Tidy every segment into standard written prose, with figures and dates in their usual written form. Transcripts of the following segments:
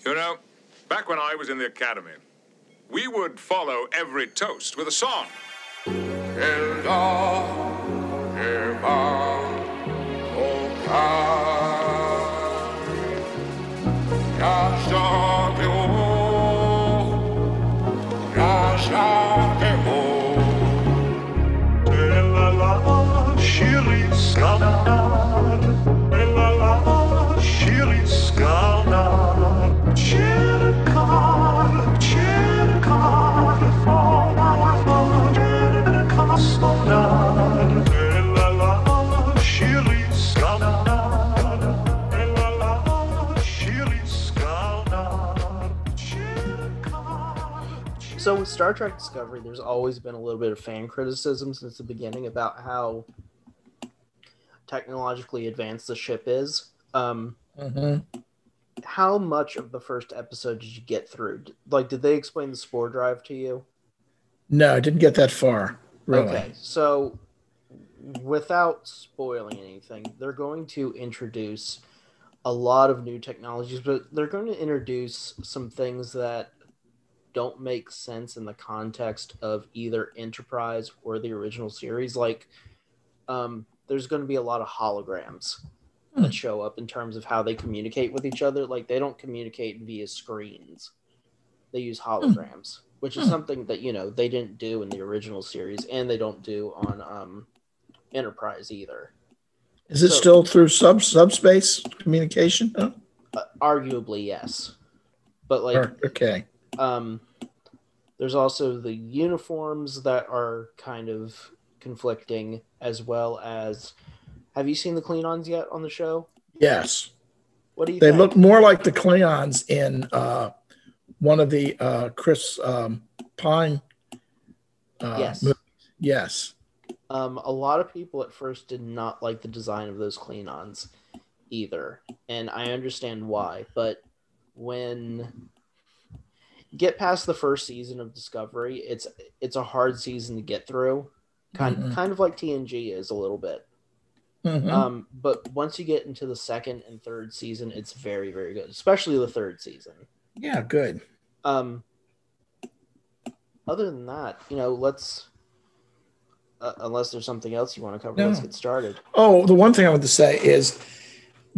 You know, back when I was in the academy, we would follow every toast with a song. So with Star Trek Discovery, there's always been a little bit of fan criticism since the beginning about how technologically advanced the ship is. How much of the first episode did you get through? Like, did they explain the spore drive to you? No, I didn't get that far, really. Okay, so without spoiling anything, they're going to introduce a lot of new technologies, but they're going to introduce some things that don't make sense in the context of either Enterprise or the original series. Like, there's going to be a lot of holograms that show up in terms of how they communicate with each other. Like, they don't communicate via screens. They use holograms, which is something that, you know, they didn't do in the original series, and they don't do on Enterprise either. Is it still through subspace communication? Huh? Arguably, yes. But, like... Okay. There's also the uniforms that are kind of conflicting, as well as... Have you seen the Klingons yet on the show? Yes. What do you think? They look more like the Klingons in one of the Chris Pine yes. movies. Yes. A lot of people at first did not like the design of those Klingons either, and I understand why, but when... get past the first season of Discovery, it's a hard season to get through, kind of like TNG is a little bit. But once you get into the second and third season, it's very, very good, especially the third season. Yeah, good. Other than that, you know, let's unless there's something else you want to cover, let's get started. Oh, the one thing I want to say is,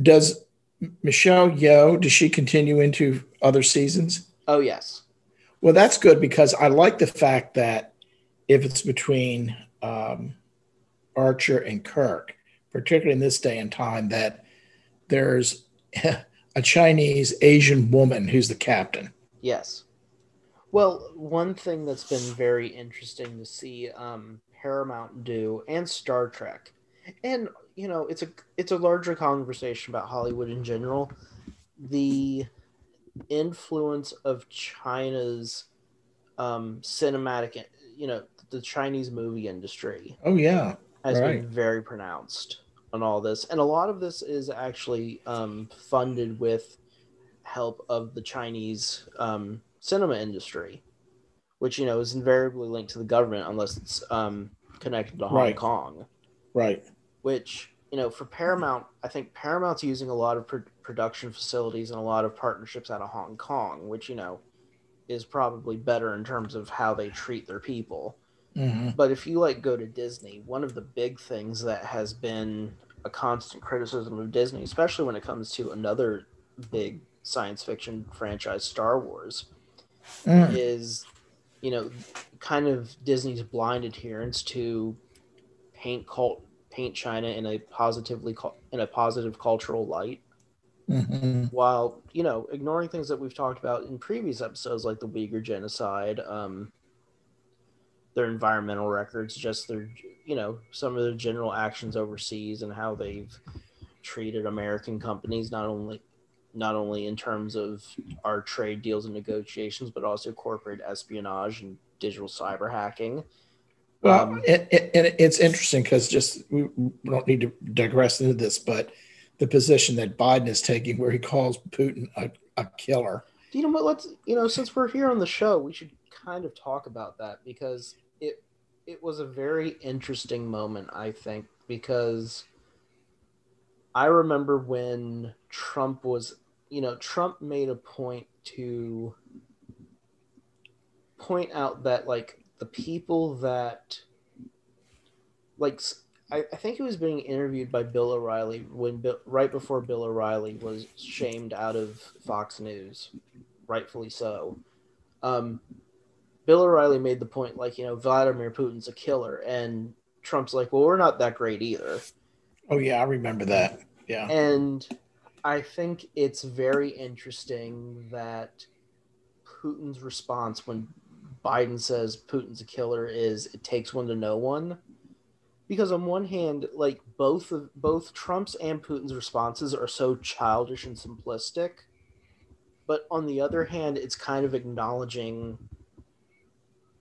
does Michelle Yeoh, does she continue into other seasons? Oh, yes. Well, that's good, because I like the fact that if it's between Archer and Kirk, particularly in this day and time, that there's a Chinese Asian woman who's the captain. Yes. Well, one thing that's been very interesting to see Paramount do, and Star Trek, and, you know, it's a larger conversation about Hollywood in general, the influence of China's cinematic, you know, the Chinese movie industry. Oh, yeah. Has been very pronounced on all this. And a lot of this is actually funded with help of the Chinese cinema industry, which, you know, is invariably linked to the government unless it's connected to Hong Kong. Right. Which, you know, for Paramount, I think Paramount's using a lot of production facilities and a lot of partnerships out of Hong Kong, which, you know, is probably better in terms of how they treat their people. But if you, like, go to Disney, one of the big things that has been a constant criticism of Disney, especially when it comes to another big science fiction franchise, Star Wars, is, you know, kind of Disney's blind adherence to paint China in a positive cultural light, while, you know, ignoring things that we've talked about in previous episodes, like the Uyghur genocide, their environmental records, just their, you know, some of their general actions overseas and how they've treated American companies, not only in terms of our trade deals and negotiations, but also corporate espionage and digital cyber hacking. Well, it's interesting because we don't need to digress into this, but the position that Biden is taking, where he calls Putin a killer. You know what? Since we're here on the show, we should kind of talk about that, because it was a very interesting moment, I think, because I remember when Trump was Trump made a point to point out that, like, the people that, like, I think he was being interviewed by Bill O'Reilly right before Bill O'Reilly was shamed out of Fox News, rightfully so. Bill O'Reilly made the point, like, Vladimir Putin's a killer, and Trump's like, well, we're not that great either. Oh, yeah, I remember that. Yeah. And I think it's very interesting that Putin's response when Biden says Putin's a killer is it takes one to know one. Because on one hand, like, both Trump's and Putin's responses are so childish and simplistic. But on the other hand, it's kind of acknowledging,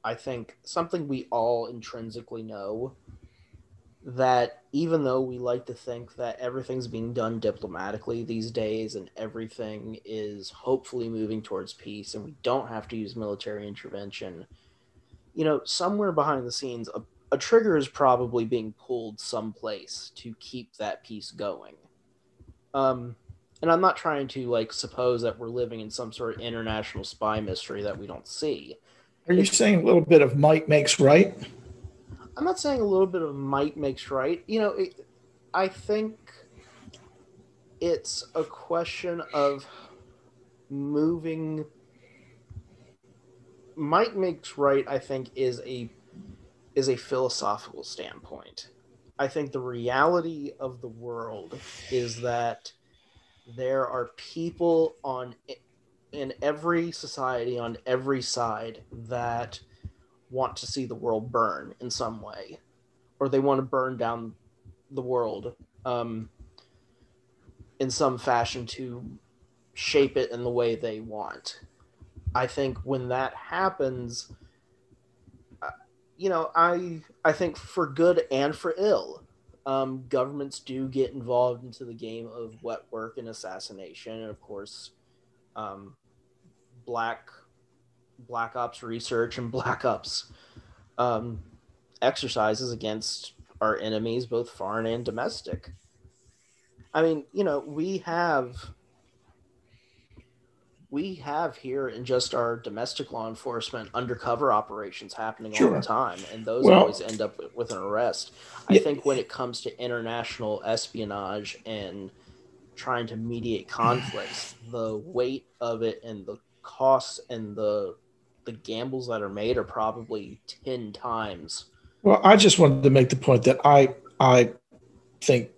I think, something we all intrinsically know, that even though we like to think that everything's being done diplomatically these days and everything is hopefully moving towards peace and we don't have to use military intervention, somewhere behind the scenes, a trigger is probably being pulled someplace to keep that peace going. And I'm not trying to, like, suppose that we're living in some sort of international spy mystery that we don't see. Are you saying a little bit of might makes right? I'm not saying a little bit of might makes right. I think it's a question of moving. Might makes right, I think, is a philosophical standpoint. I think the reality of the world is that there are people in every society on every side that want to see the world burn in some way, or they want to burn down the world in some fashion to shape it in the way they want. I think when that happens, I think for good and for ill, governments do get involved into the game of wet work and assassination, and of course, black ops research and black ops exercises against our enemies, both foreign and domestic. I mean, we have here in just our domestic law enforcement undercover operations happening all the time, and those always end up with an arrest. I think when it comes to international espionage and trying to mediate conflicts, the weight of it and the costs and the gambles that are made are probably 10 times. Well, I just wanted to make the point that I think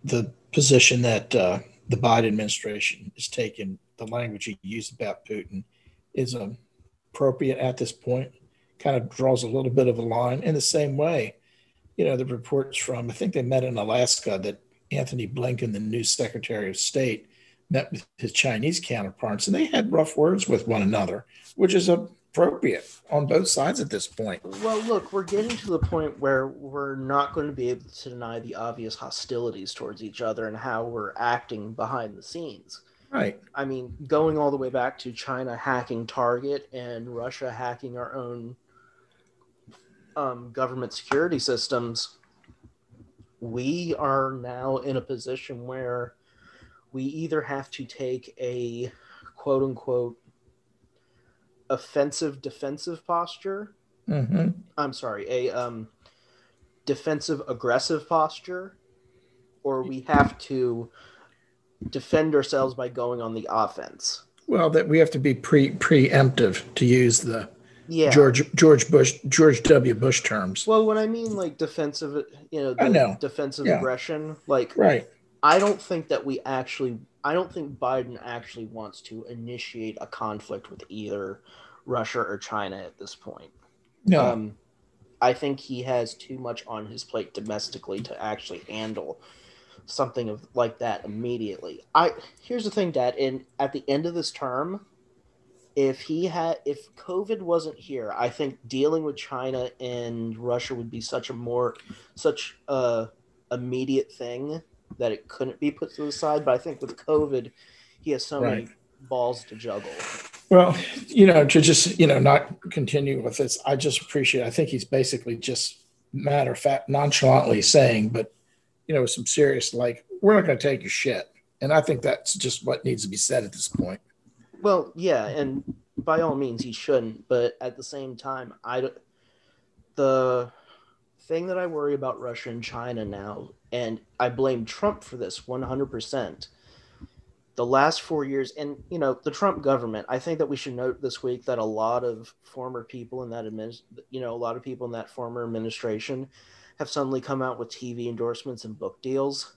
the position that the Biden administration is taking, the language he used about Putin, is appropriate at this point. Kind of draws a little bit of a line. In the same way, the reports from, I think they met in Alaska, that Anthony Blinken, the new Secretary of State, met with his Chinese counterparts, and they had rough words with one another, which is appropriate on both sides at this point. Well, look, we're getting to the point where we're not going to be able to deny the obvious hostilities towards each other and how we're acting behind the scenes. Right. I mean, going all the way back to China hacking Target and Russia hacking our own government security systems, we are now in a position where we either have to take a quote-unquote offensive defensive posture. Mm-hmm. I'm sorry, a defensive aggressive posture, or we have to defend ourselves by going on the offense. Well, that we have to be preemptive, to use the George W. Bush terms. Well, when I mean like defensive, defensive aggression, like, right. I don't think Biden actually wants to initiate a conflict with either Russia or China at this point. No. I think he has too much on his plate domestically to actually handle something like that immediately. Here's the thing, Dad. At the end of this term, if COVID wasn't here, I think dealing with China and Russia would be such a immediate thing that it couldn't be put to the side. But I think with COVID, he has so many balls to juggle. Well, to just, not continue with this, I just appreciate, I think he's basically just matter of fact, nonchalantly saying, but, with some serious, like, we're not going to take your shit. And I think that's just what needs to be said at this point. Well, yeah, and by all means he shouldn't, but at the same time, the thing that I worry about Russia and China now, and I blame Trump for this 100%. The last 4 years, and the Trump government, I think that we should note this week that a lot of former people in that a lot of people in that former administration have suddenly come out with TV endorsements and book deals.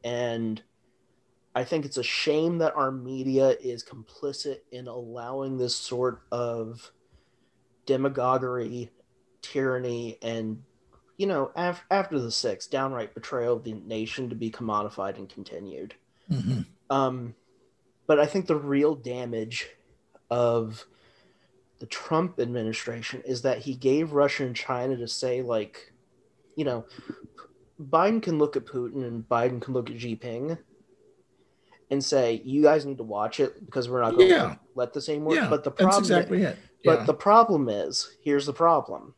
And I think it's a shame that our media is complicit in allowing this sort of demagoguery, tyranny, and after the 6th, downright betrayal of the nation to be commodified and continued. Mm-hmm. But I think the real damage of the Trump administration is that he gave Russia and China to say, like, Biden can look at Putin and Biden can look at Xi Jinping and say, you guys need to watch it because we're not going to let this anymore. Yeah, but the problem, that's exactly it. But the problem is, here's the problem.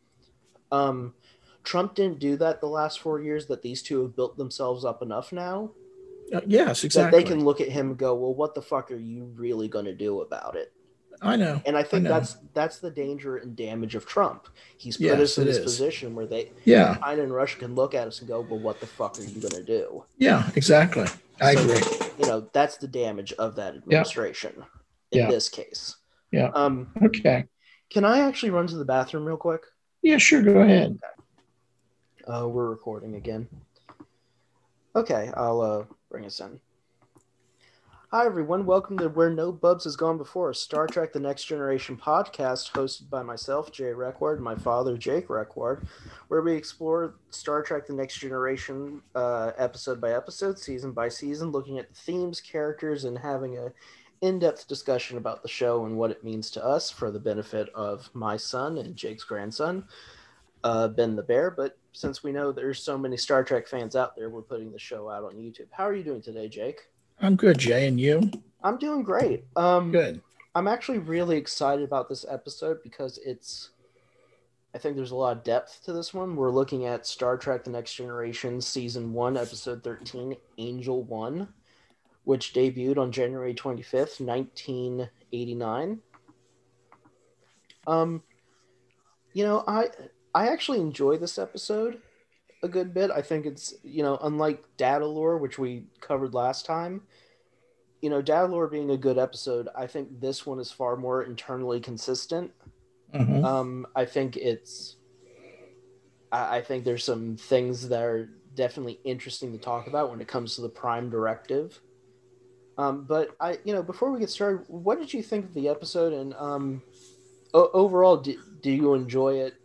Trump didn't do that the last 4 years, that these two have built themselves up enough now. Yes, exactly. That they can look at him and go, well, what the fuck are you really going to do about it? I know. And I think that's the danger and damage of Trump. He's put us in this position where China and Russia can look at us and go, well, what the fuck are you going to do? Yeah, exactly. I agree. That's the damage of that administration in this case. Yeah. Okay. Can I actually run to the bathroom real quick? Yeah, sure. Go ahead. Okay. We're recording again. Okay, I'll bring us in. Hi, everyone. Welcome to Where No Bubs Has Gone Before, Star Trek The Next Generation podcast, hosted by myself, Jay Reckward, and my father, Jake Reckward, where we explore Star Trek The Next Generation episode by episode, season by season, looking at the themes, characters, and having an in-depth discussion about the show and what it means to us for the benefit of my son and Jake's grandson, Ben the Bear. But since we know there's so many Star Trek fans out there, we're putting the show out on YouTube. How are you doing today, Jake? I'm good, Jay, and you? I'm doing great. Good. I'm actually really excited about this episode because I think there's a lot of depth to this one. We're looking at Star Trek The Next Generation, Season 1, Episode 13, Angel 1, which debuted on January 25th, 1989. I actually enjoy this episode a good bit. I think it's, unlike Datalore, which we covered last time, Datalore being a good episode, I think this one is far more internally consistent. Mm-hmm. I think there's some things that are definitely interesting to talk about when it comes to the Prime Directive. But before we get started, what did you think of the episode? And overall, do you enjoy it?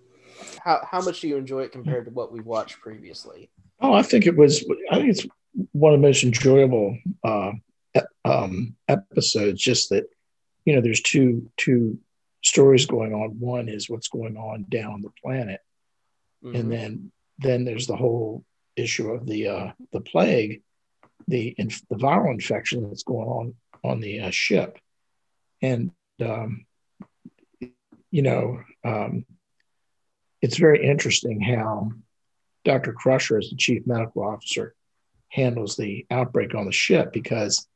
How much do you enjoy it compared to what we've watched previously? Oh, I think it's one of the most enjoyable episodes. Just that, there's two stories going on. One is what's going on down on the planet, mm-hmm. and then there's the whole issue of the plague, the viral infection that's going on the ship, and it's very interesting how Dr. Crusher, as the chief medical officer, handles the outbreak on the ship, because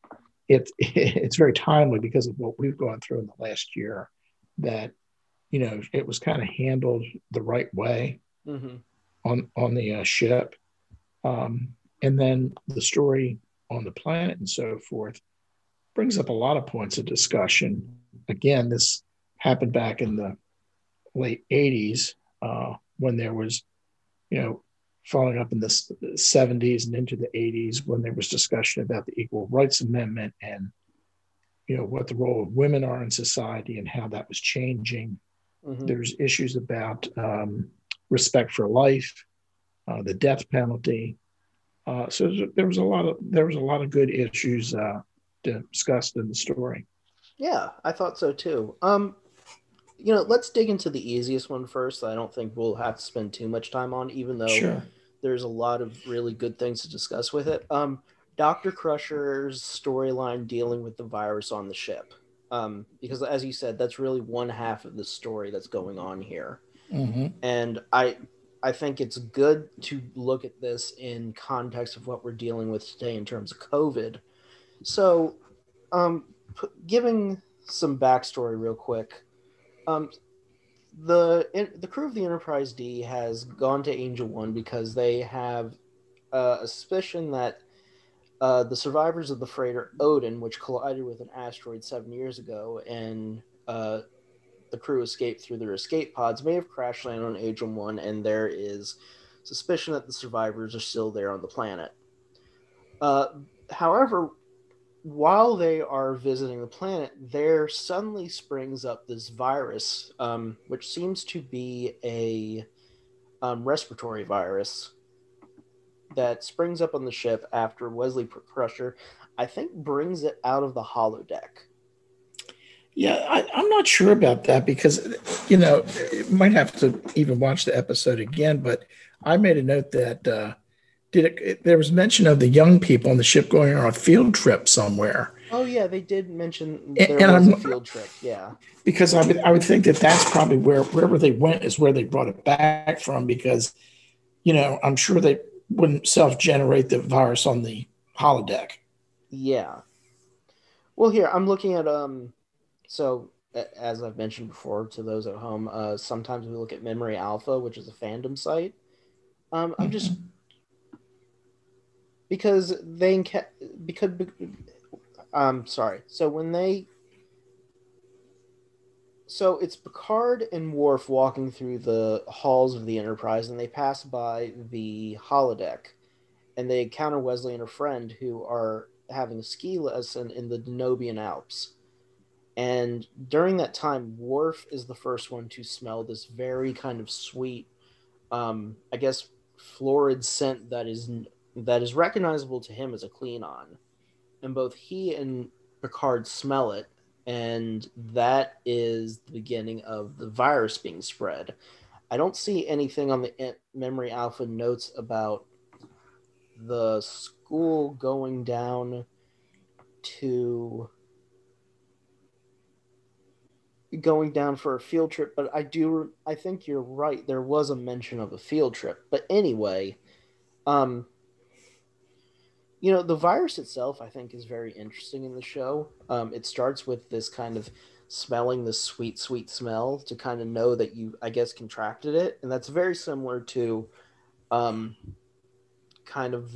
it's very timely because of what we've gone through in the last year, that it was kind of handled the right way, mm-hmm. on the ship, and then the story on the planet and so forth brings up a lot of points of discussion. Again, this happened back in the late 80s, when there was, following up in the 70s and into the 80s, when there was discussion about the Equal Rights Amendment and, what the role of women are in society and how that was changing. Mm-hmm. There's issues about respect for life, the death penalty. So there was a lot of good issues discussed in the story. Yeah, I thought so too. Let's dig into the easiest one first. I don't think we'll have to spend too much time on, even though there's a lot of really good things to discuss with it. Dr. Crusher's storyline dealing with the virus on the ship. Because as you said, that's really one half of the story that's going on here. Mm-hmm. And I think it's good to look at this in context of what we're dealing with today in terms of COVID, So, giving some backstory real quick. Um, the crew of the Enterprise D has gone to Angel One because they have a suspicion that the survivors of the freighter Odin, which collided with an asteroid 7 years ago, and the crew escaped through their escape pods, may have crash landed on Angel One, and there is suspicion that the survivors are still there on the planet. However, while they are visiting the planet, there suddenly springs up this virus, which seems to be a respiratory virus that springs up on the ship after Wesley Crusher, I think, brings it out of the holodeck. Yeah, I'm not sure about that because, you might have to even watch the episode again. But I made a note that there was mention of the young people on the ship going on a field trip somewhere. Oh yeah, they did mention And there was I'm a field trip. Yeah, because I would think that that's probably wherever they went is where they brought it back from, because I'm sure they wouldn't self-generate the virus on the holodeck. yeah. Well, here I'm looking at So as I've mentioned before to those at home, sometimes we look at Memory Alpha, which is a fandom site. I'm just because they because sorry. So it's Picard and Worf walking through the halls of the Enterprise, and they pass by the holodeck, and they encounter Wesley and her friend who are having a ski lesson in the Danobian Alps. And during that time, Worf is the first one to smell this very kind of sweet, I guess, florid scent that is recognizable to him as a Klingon. And both he and Picard smell it, and that is the beginning of the virus being spread. I don't see anything on the Memory Alpha notes about the school to going down for a field trip, but I think you're right. There was a mention of a field trip. But anyway, um the virus itself, I think, is very interesting in the show. It starts with this kind of smelling the sweet, sweet smell to kind of know that you, I guess, contracted it. And that's very similar to um, kind of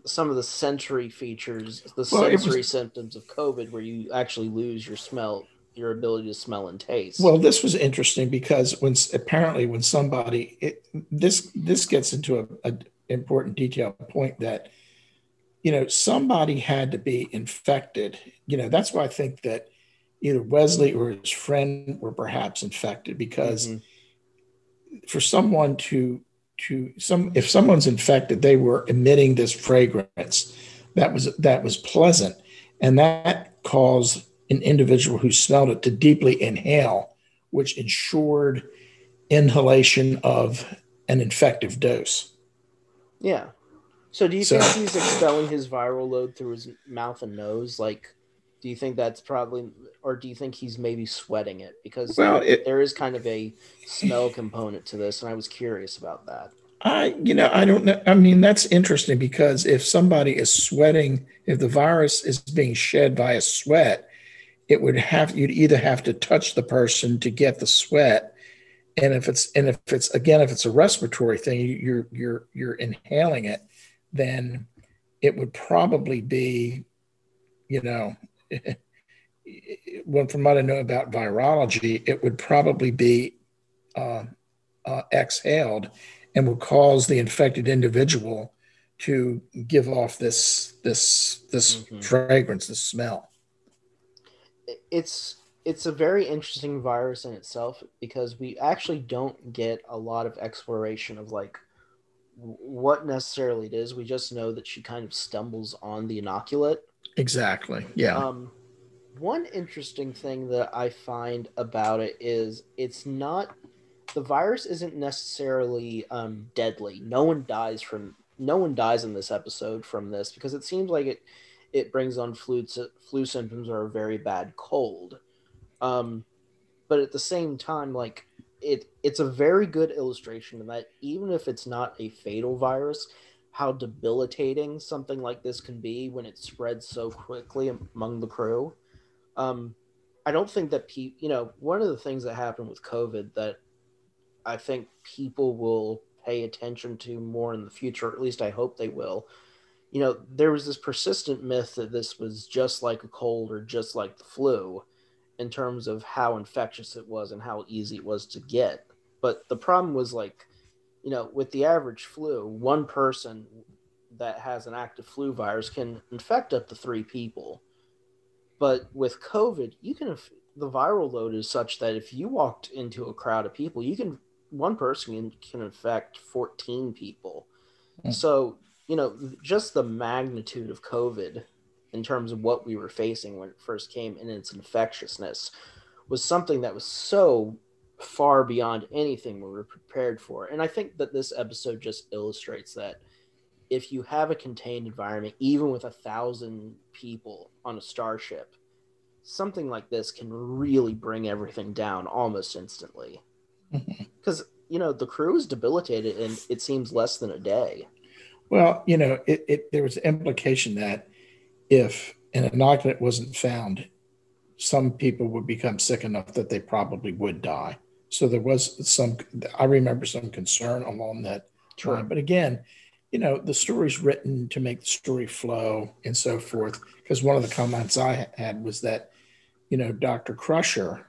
some of the sensory features, the Well, sensory symptoms of COVID, where you actually lose your ability to smell and taste. well, this was interesting because when somebody this gets into a important detail point that somebody had to be infected. That's why I think that either Wesley or his friend were perhaps infected, because Mm-hmm. for someone if someone's infected, they were emitting this fragrance that was pleasant, and that caused an individual who smelled it to deeply inhale, which ensured inhalation of an infective dose. Yeah. So do you So, think he's expelling his viral load through his mouth and nose? Like, do you think that's probably, or do you think he's maybe sweating it? Because well, there is kind of a smell component to this, and I was curious about that. I don't know. I mean, that's interesting because if somebody is sweating, if the virus is being shed via sweat, you'd either have to touch the person to get the sweat, and if it's a respiratory thing, you're inhaling it, then it would probably be, you know, well, from what I know about virology, it would probably be uh, exhaled and would cause the infected individual to give off this Hmm. fragrance, this smell. It's a very interesting virus in itself because we actually don't get a lot of exploration of like what necessarily it is. We just know that she kind of stumbles on the inoculate. Exactly. Yeah. Um, One interesting thing that I find about it is it's not the virus isn't necessarily deadly. No one dies in this episode from this because it seems like it brings on flu symptoms or a very bad cold. Um, but at the same time, like it's a very good illustration of that even if it's not a fatal virus, how debilitating something like this can be when it spreads so quickly among the crew. I don't think that one of the things that happened with COVID that I think people will pay attention to more in the future, or at least I hope they will. There was this persistent myth that this was just like a cold or just like the flu in terms of how infectious it was and how easy it was to get. But the problem was with the average flu, one person that has an active flu virus can infect up to 3 people. But with COVID, the viral load is such that if you walked into a crowd of people, one person can infect 14 people. Mm. So, just the magnitude of COVID in terms of what we were facing when it first came and its infectiousness was something that was so far beyond anything we were prepared for. And I think that this episode just illustrates that if you have a contained environment, even with 1,000 people on a starship, something like this can really bring everything down almost instantly. Because, the crew is debilitated in, it seems, less than a day. Well, there was an implication that if an inoculant wasn't found, some people would become sick enough that they probably would die. So there was I remember some concern along that line. But again, the story's written to make the story flow and so forth. Because one of the comments I had was that, Dr. Crusher,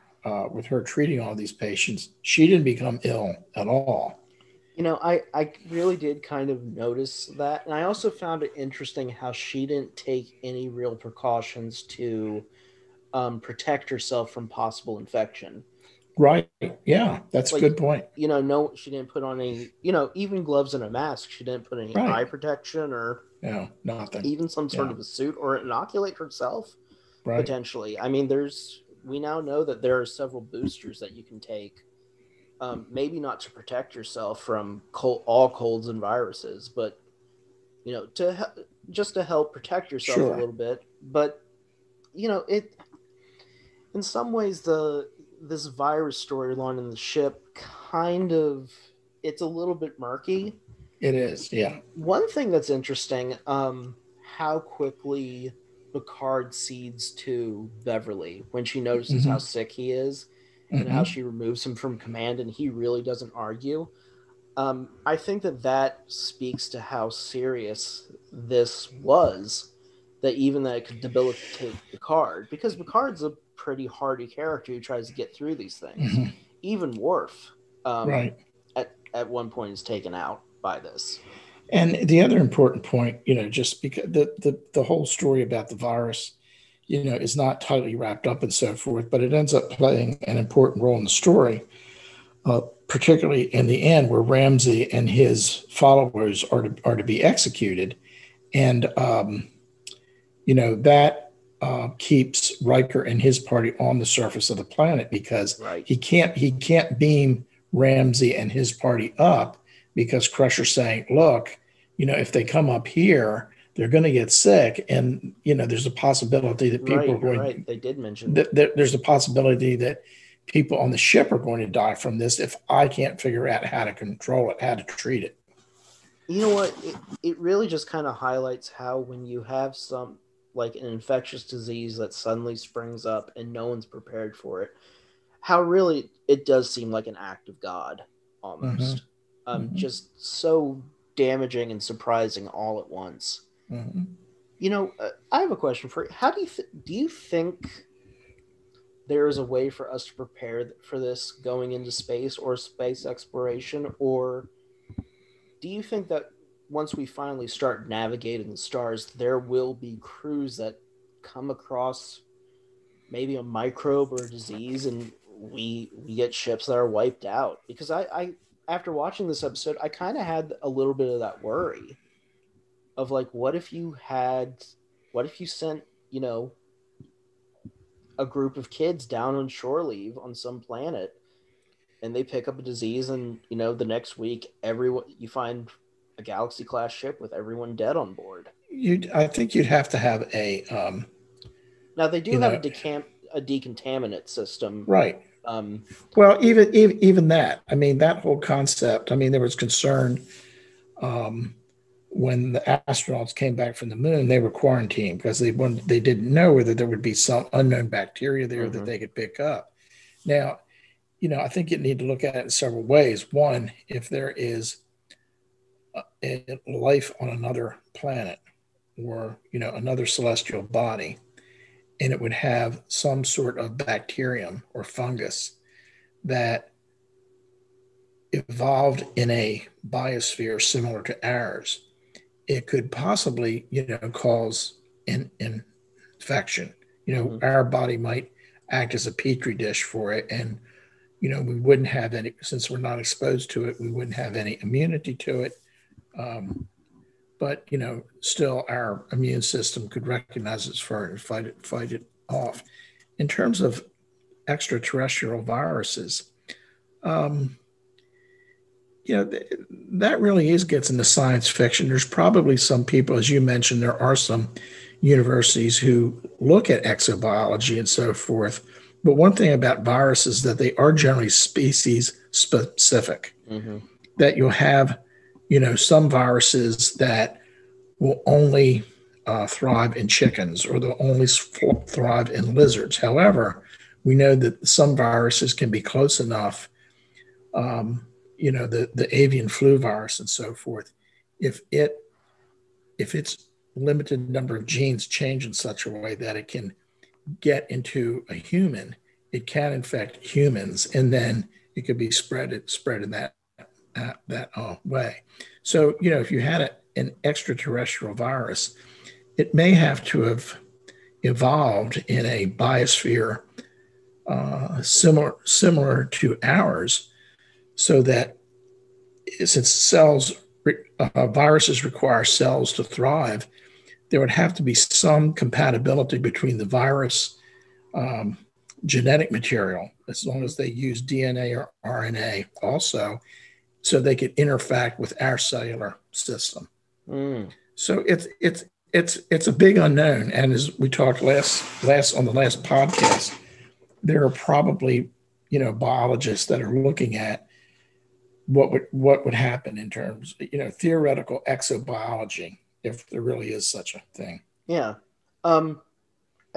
with her treating all these patients, she didn't become ill at all. I really did kind of notice that. And I also found it interesting how she didn't take any real precautions to protect herself from possible infection. Right. Yeah, that's a good point. No, she didn't put on any, even gloves and a mask. She didn't put any eye protection or nothing. Even some sort of a suit or inoculate herself, potentially. I mean, we now know that there are several boosters that you can take. Maybe not to protect yourself from all colds and viruses, but just to help protect yourself a little bit. But it in some ways this virus storyline in the ship it's a little bit murky. It is, yeah. One thing that's interesting, how quickly Picard cedes to Beverly when she notices how sick he is. And how she removes him from command and he really doesn't argue. I think that speaks to how serious this was, that it could debilitate Picard, because Picard's a pretty hardy character who tries to get through these things. Even Worf at one point is taken out by this. And the other important point, just because the whole story about the virus, is not totally wrapped up and so forth, but it ends up playing an important role in the story, particularly in the end where Ramsey and his followers are to be executed. And, that keeps Riker and his party on the surface of the planet because he can't beam Ramsey and his party up because Crusher's saying, look, if they come up here, they're going to get sick, and there's a possibility that people are going. Right, they did mention that there's a possibility that people on the ship are going to die from this if I can't figure out how to control it, how to treat it. You know what? It really just kind of highlights how when you have some like an infectious disease that suddenly springs up and no one's prepared for it, how really it does seem like an act of God almost. Just so damaging and surprising all at once. I have a question for you. How do you think there is a way for us to prepare for this going into space or space exploration? Or do you think that once we finally start navigating the stars, there will be crews that come across maybe a microbe or a disease and we get ships that are wiped out? Because I after watching this episode, I kind of had a little bit of that worry of like, what if you sent, a group of kids down on shore leave on some planet and they pick up a disease and, the next week, you find a Galaxy class ship with everyone dead on board. I think you'd have to have a, now they do have a decontaminant system. Right. Well, even that, I mean, that whole concept, I mean, there was concern, when the astronauts came back from the moon, they were quarantined because they didn't know whether there would be some unknown bacteria there that they could pick up. Now, I think you need to look at it in several ways. One, if there is a life on another planet or, another celestial body, and it would have some sort of bacterium or fungus that evolved in a biosphere similar to ours, it could possibly, cause an infection. Our body might act as a petri dish for it, and we wouldn't have any, since we're not exposed to it, we wouldn't have any immunity to it. But still our immune system could recognize it and fight it off. In terms of extraterrestrial viruses, that really gets into science fiction. There's probably some people, as you mentioned, there are some universities who look at exobiology and so forth. But one thing about viruses is that they are generally species specific, that you'll have, some viruses that will only thrive in chickens, or they'll only thrive in lizards. However, we know that some viruses can be close enough, the avian flu virus and so forth, if its limited number of genes change in such a way that it can get into a human, it can infect humans, and then it could be spread in that way. So, if you had an extraterrestrial virus, it may have to have evolved in a biosphere similar to ours, so that since viruses require cells to thrive, there would have to be some compatibility between the virus genetic material, as long as they use DNA or RNA also, so they could interact with our cellular system. So it's a big unknown. And as we talked last on the last podcast, there are probably, biologists that are looking at what would happen in terms of, theoretical exobiology, if there really is such a thing. Yeah. I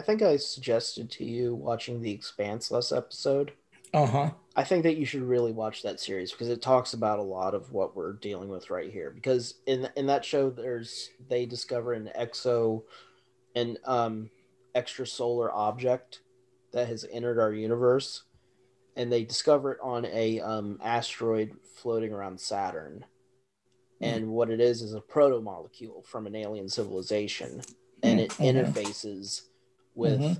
think I suggested to you watching The Expanse last episode. I think that you should really watch that series because it talks about a lot of what we're dealing with right here. Because in that show, they discover an extrasolar object that has entered our universe, and they discover it on a asteroid floating around Saturn. And what it is a proto-molecule from an alien civilization, and it interfaces with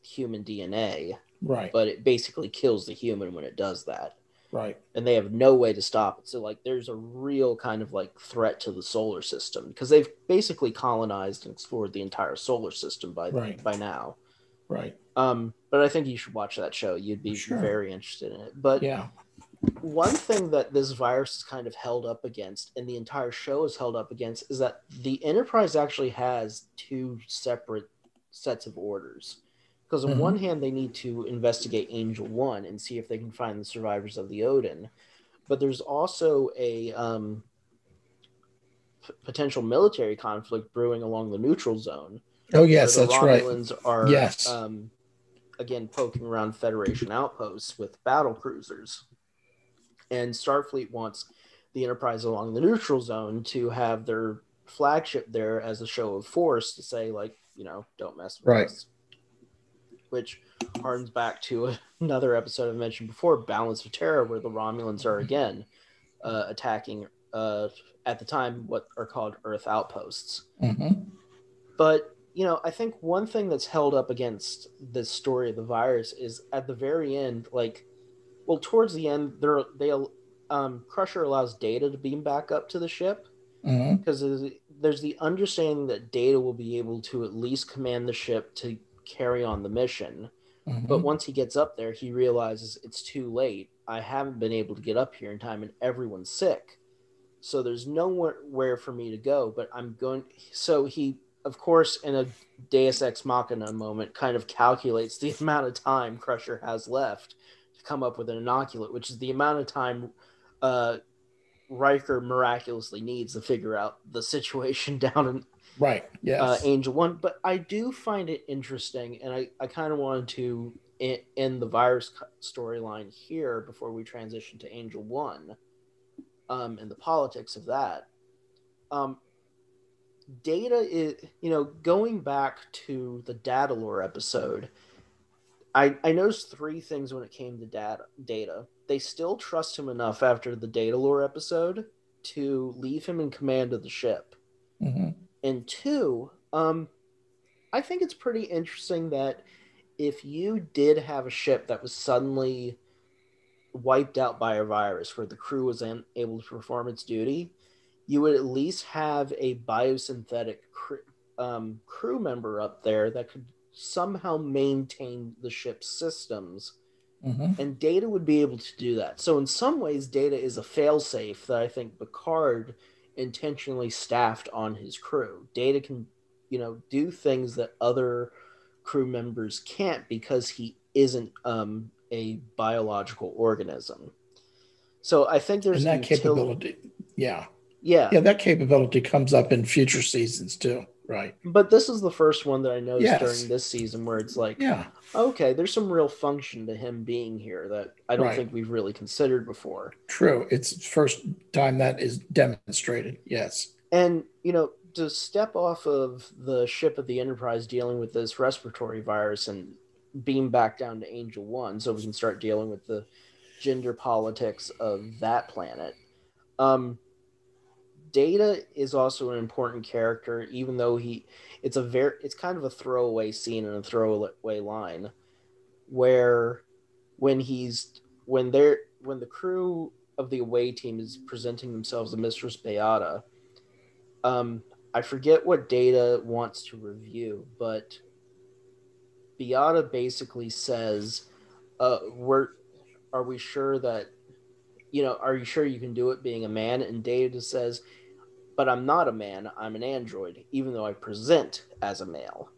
human DNA. Right. But it basically kills the human when it does that. Right. And they have no way to stop it. So, there's a real kind of, threat to the solar system because they've basically colonized and explored the entire solar system by now. Right. But I think you should watch that show. You'd be very interested in it. But one thing that this virus is kind of held up against, and the entire show is held up against, is that the Enterprise actually has two separate sets of orders. Because on one hand, they need to investigate Angel 1 and see if they can find the survivors of the Odin. But there's also a potential military conflict brewing along the neutral zone. Oh, yes, that's right. The Romulans are, again, poking around Federation outposts with battle cruisers. And Starfleet wants the Enterprise along the neutral zone to have their flagship there as a show of force to say, don't mess with us. Which harkens back to another episode I mentioned before, Balance of Terror, where the Romulans are again attacking, at the time, what are called Earth outposts. But, I think one thing that's held up against this story of the virus is at the very end, towards the end, Crusher allows Data to beam back up to the ship because there's the understanding that Data will be able to at least command the ship to carry on the mission. But once he gets up there, he realizes it's too late. I haven't been able to get up here in time, and everyone's sick. So there's nowhere for me to go, but I'm going. So he, of course, in a Deus Ex Machina moment, kind of calculates the amount of time Crusher has left to come up with an inoculant, which is the amount of time Riker miraculously needs to figure out the situation down in Right. Yes. Angel One. But I do find it interesting, and I kind of wanted to end the virus storyline here before we transition to Angel One, and the politics of that. Um, Data is, going back to the data lore episode, I noticed three things when it came to data. They still trust him enough after the data lore episode to leave him in command of the ship. Mm-hmm. And two, I think it's pretty interesting that if you did have a ship that was suddenly wiped out by a virus where the crew was unable to perform its duty, you would at least have a biosynthetic crew member up there that could somehow maintain the ship's systems. Mm-hmm. And Data would be able to do that. So in some ways, Data is a failsafe that I think Picard intentionally staffed on his crew. Data can, do things that other crew members can't because he isn't a biological organism. So I think there's and that capability. Yeah. Yeah. Yeah, that capability comes up in future seasons too. Right. But this is the first one that I noticed Yes. during this season where it's like, Yeah. okay, there's some real function to him being here that I don't Right. think we've really considered before. True. It's the first time that is demonstrated. Yes. And, to step off of the ship of the Enterprise dealing with this respiratory virus and beam back down to Angel One so we can start dealing with the gender politics of that planet. Data is also an important character, even though it's kind of a throwaway scene and a throwaway line, where when the crew of the away team is presenting themselves to Mistress Beata, I forget what Data wants to review, but Beata basically says, are we sure that, are you sure you can do it being a man? And Data says, but I'm not a man, I'm an android, even though I present as a male.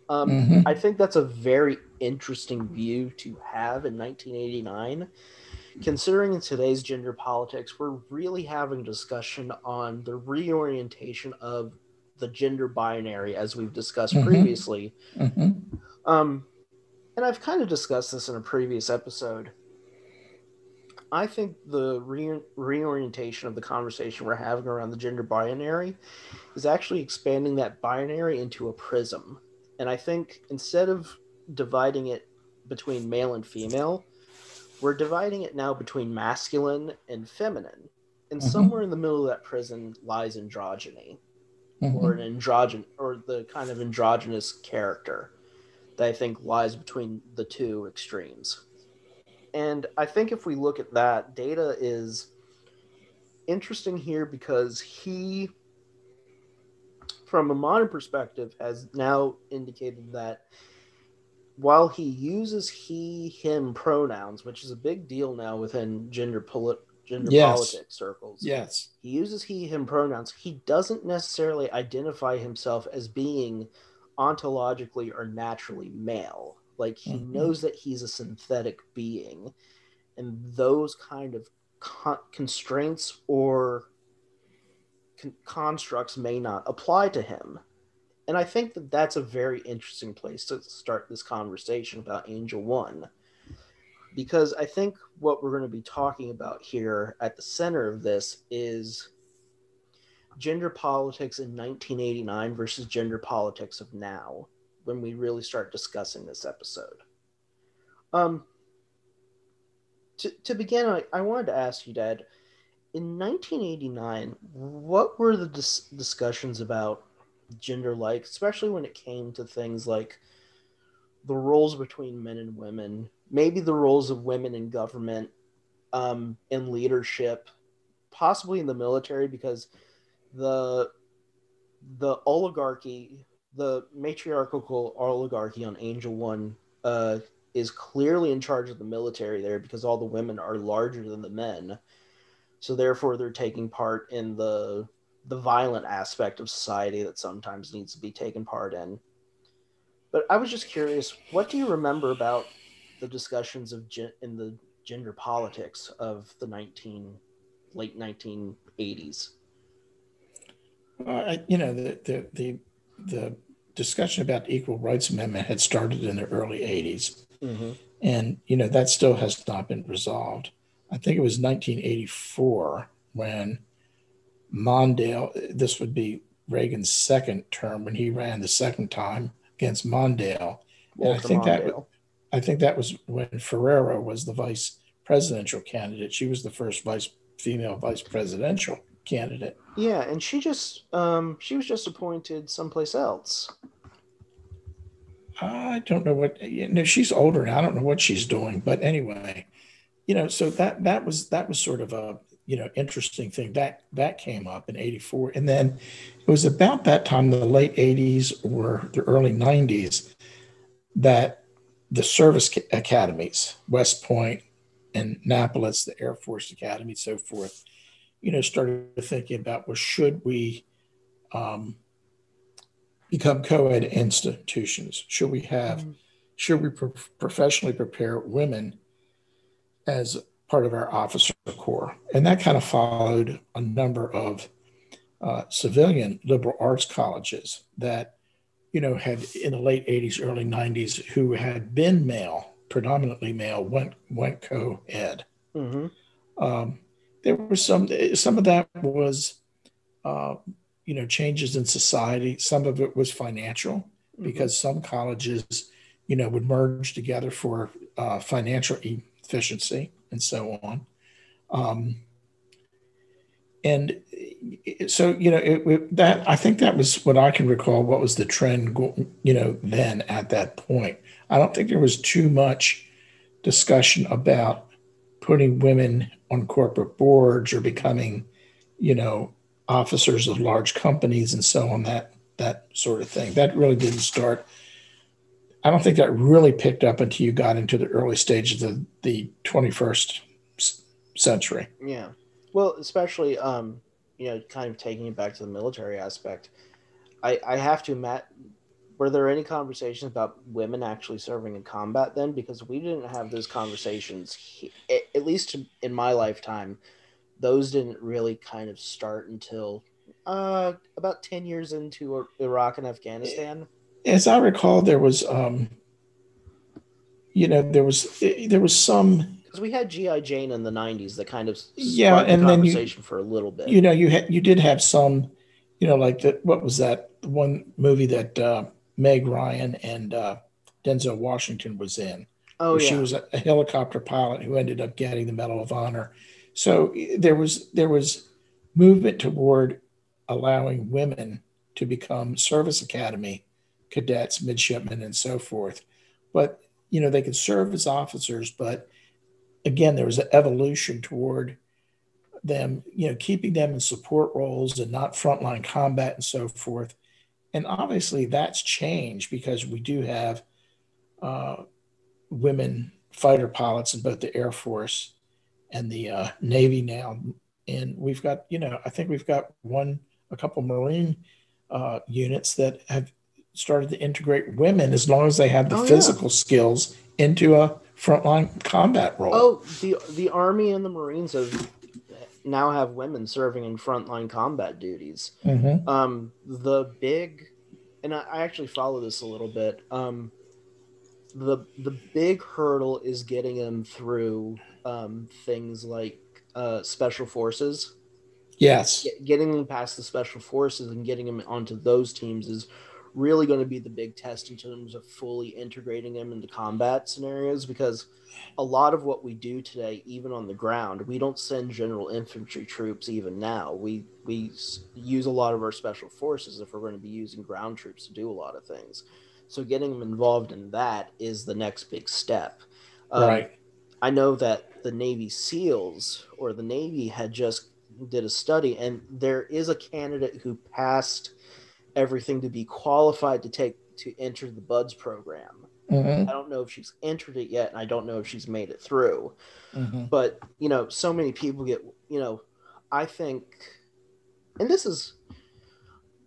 I think that's a very interesting view to have in 1989. Considering in today's gender politics, we're really having a discussion on the reorientation of the gender binary, as we've discussed previously. And I've kind of discussed this in a previous episode. I think the reorientation of the conversation we're having around the gender binary is actually expanding that binary into a prism. And I think instead of dividing it between male and female, we're dividing it now between masculine and feminine. And somewhere in the middle of that prism lies androgyny, or the kind of androgynous character that I think lies between the two extremes. And I think if we look at that, Data is interesting here because he, from a modern perspective, has now indicated that while he uses he, him pronouns, which is a big deal now within gender politics circles. Yes. He uses he, him pronouns. He doesn't necessarily identify himself as being ontologically or naturally male. Like, he knows that he's a synthetic being, and those kind of constraints or constructs may not apply to him. And I think that that's a very interesting place to start this conversation about Angel One, because I think what we're going to be talking about here at the center of this is gender politics in 1989 versus gender politics of now, when we really start discussing this episode. To begin, I wanted to ask you, Dad, in 1989, what were the discussions about gender like, especially when it came to things like the roles between men and women, maybe the roles of women in government, in leadership, possibly in the military, because the oligarchy, the matriarchal oligarchy on Angel One, is clearly in charge of the military there because all the women are larger than the men. So therefore they're taking part in the violent aspect of society that sometimes needs to be taken part in. But I was just curious, what do you remember about the discussions of in the gender politics of the late 1980s. The discussion about the Equal Rights Amendment had started in the early 80s. Mm-hmm. And, that still has not been resolved. I think it was 1984 when Mondale, this would be Reagan's second term, when he ran the second time against Mondale. And I think that was when Ferrero was the vice presidential candidate. She was the first female vice presidential candidate. Yeah, and she was just appointed someplace else. I don't know what, she's older now. I don't know what she's doing, but anyway, so that was sort of a, interesting thing that came up in 84. And then it was about that time, the late 80s or the early 90s, that the service academies, West Point and Annapolis, the Air Force Academy, so forth, started thinking about, well, should we become co-ed institutions? Should we professionally prepare women as part of our officer corps? And that kind of followed a number of civilian liberal arts colleges that, had in the late 80s, early 90s, who had been predominantly male, went co-ed. Mm-hmm. There was some of that was, changes in society. Some of it was financial, because some colleges, would merge together for financial efficiency and so on. And so, that, I think that was what I can recall, what was the trend, then at that point. I don't think there was too much discussion about putting women on corporate boards or becoming, officers of large companies and so on, that sort of thing. That really didn't start. I don't think that really picked up until you got into the early stages of the 21st century. Yeah. Well, especially, kind of taking it back to the military aspect, I have to, Matt, were there any conversations about women actually serving in combat then? Because we didn't have those conversations, at least in my lifetime. Those didn't really kind of start until about 10 years into Iraq and Afghanistan. As I recall, there was, there was some. Because we had G.I. Jane in the 90s that kind of sparked the conversation for a little bit. You did have some, like what was that one movie that Meg Ryan and Denzel Washington was in? Oh, yeah. She was a helicopter pilot who ended up getting the Medal of Honor. So there was movement toward allowing women to become service academy cadets, midshipmen, and so forth. But, they could serve as officers, but again, there was an evolution toward them, keeping them in support roles and not frontline combat and so forth. And obviously that's changed, because we do have women fighter pilots in both the Air Force and the Navy now. And we've got, I think we've got a couple Marine units that have started to integrate women, as long as they have the physical skills, into a frontline combat role. Oh, the Army and the Marines now have women serving in frontline combat duties. Mm-hmm. The big, and I actually follow this a little bit. The big hurdle is getting them through things like special forces. Yes. Getting them past the special forces and getting them onto those teams is really going to be the big test in terms of fully integrating them into combat scenarios, because a lot of what we do today, even on the ground, we don't send general infantry troops even now. We use a lot of our special forces if we're going to be using ground troops to do a lot of things. So getting them involved in that is the next big step. Right. I know that the Navy SEALs, or the Navy, had just did a study, and there is a candidate who passed everything to be qualified to enter the BUBS program. Mm-hmm. I don't know if she's entered it yet, and I don't know if she's made it through. Mm-hmm. But, so many people get, I think, and this is,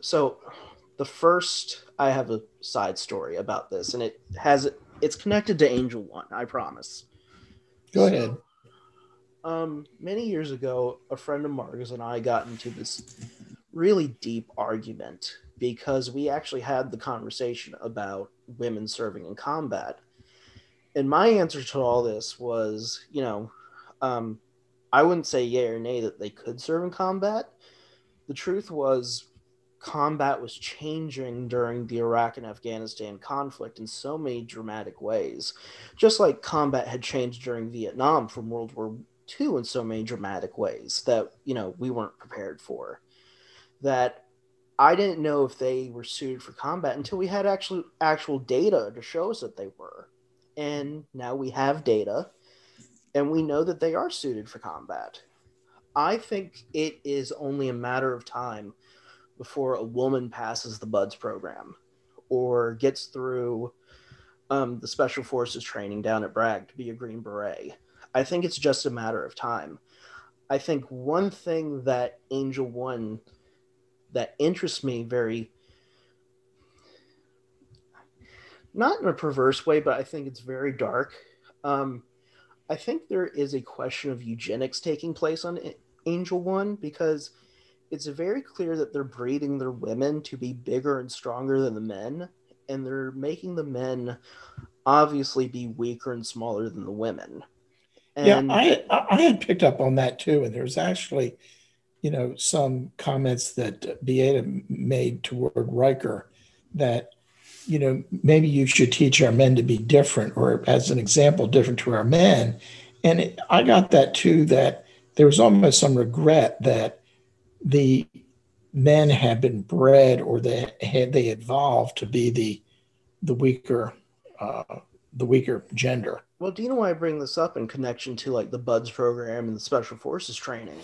so the first, I have a side story about this, and it's connected to Angel One, I promise. Go ahead. Many years ago, a friend of Margaret's and I got into this really deep argument because we actually had the conversation about women serving in combat. And my answer to all this was, I wouldn't say yay or nay that they could serve in combat. The truth was, combat was changing during the Iraq and Afghanistan conflict in so many dramatic ways. Just like combat had changed during Vietnam from World War II in so many dramatic ways that, we weren't prepared for. That I didn't know if they were suited for combat until we had actual data to show us that they were. And now we have data, and we know that they are suited for combat. I think it is only a matter of time before a woman passes the BUDS program or gets through the Special Forces training down at Bragg to be a Green Beret. I think it's just a matter of time. I think one thing that Angel One that interests me very, not in a perverse way, but I think it's very dark. I think there is a question of eugenics taking place on Angel One because it's very clear that they're breeding their women to be bigger and stronger than the men, and they're making the men obviously be weaker and smaller than the women. And I had picked up on that too, and there's actually, some comments that Beata made toward Riker that, maybe you should teach our men to be different, or as an example, different to our men. And I got that too, that there was almost some regret that the men had been bred or they evolved to be the weaker gender. Well, do you know why I bring this up in connection to like the BUDS program and the Special Forces training?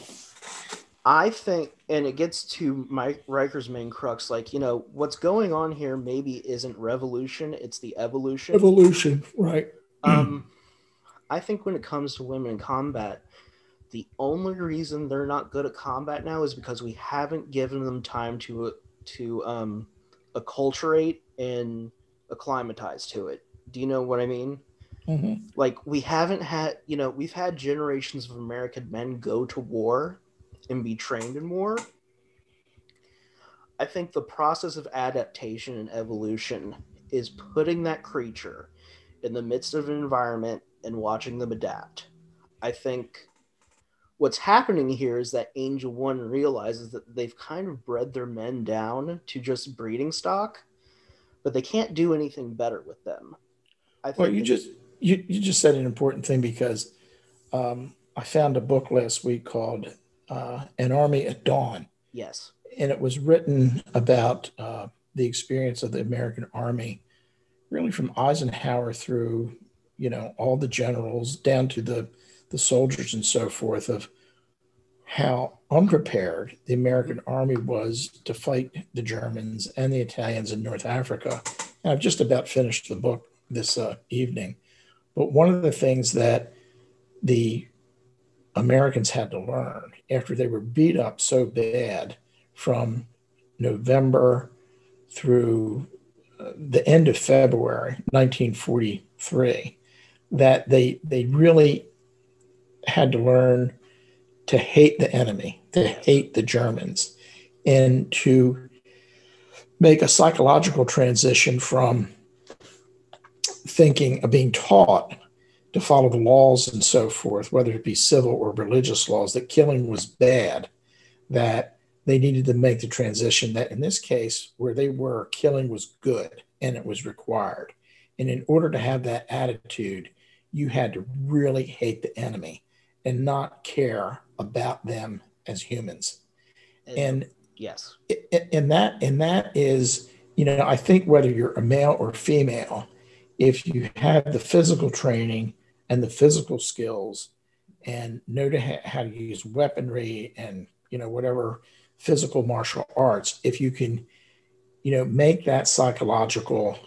I think, and it gets to Riker's main crux, like, what's going on here maybe isn't revolution, it's the evolution. Evolution, right. I think when it comes to women in combat, the only reason they're not good at combat now is because we haven't given them time to acculturate and acclimatize to it. Do you know what I mean? Mm-hmm. Like, we haven't had, we've had generations of American men go to war and be trained in war. I think the process of adaptation and evolution is putting that creature in the midst of an environment and watching them adapt. I think what's happening here is that Angel One realizes that they've kind of bred their men down to just breeding stock, but they can't do anything better with them. Well, you just said an important thing because I found a book last week called An Army at Dawn. Yes. And it was written about the experience of the American Army, really from Eisenhower through, all the generals down to the soldiers and so forth, of how unprepared the American Army was to fight the Germans and the Italians in North Africa. And I've just about finished the book this evening. But one of the things that the Americans had to learn after they were beat up so bad from November through the end of February 1943, that they really had to learn to hate the enemy, to hate the Germans, and to make a psychological transition from thinking of being taught to follow the laws and so forth, whether it be civil or religious laws, that killing was bad, that they needed to make the transition that in this case, where they were, killing was good and it was required. And in order to have that attitude, you had to really hate the enemy and not care about them as humans. And yes, and that is, I think whether you're a male or female, if you have the physical training and the physical skills and know how to use weaponry and, whatever physical martial arts, if you can, make that psychological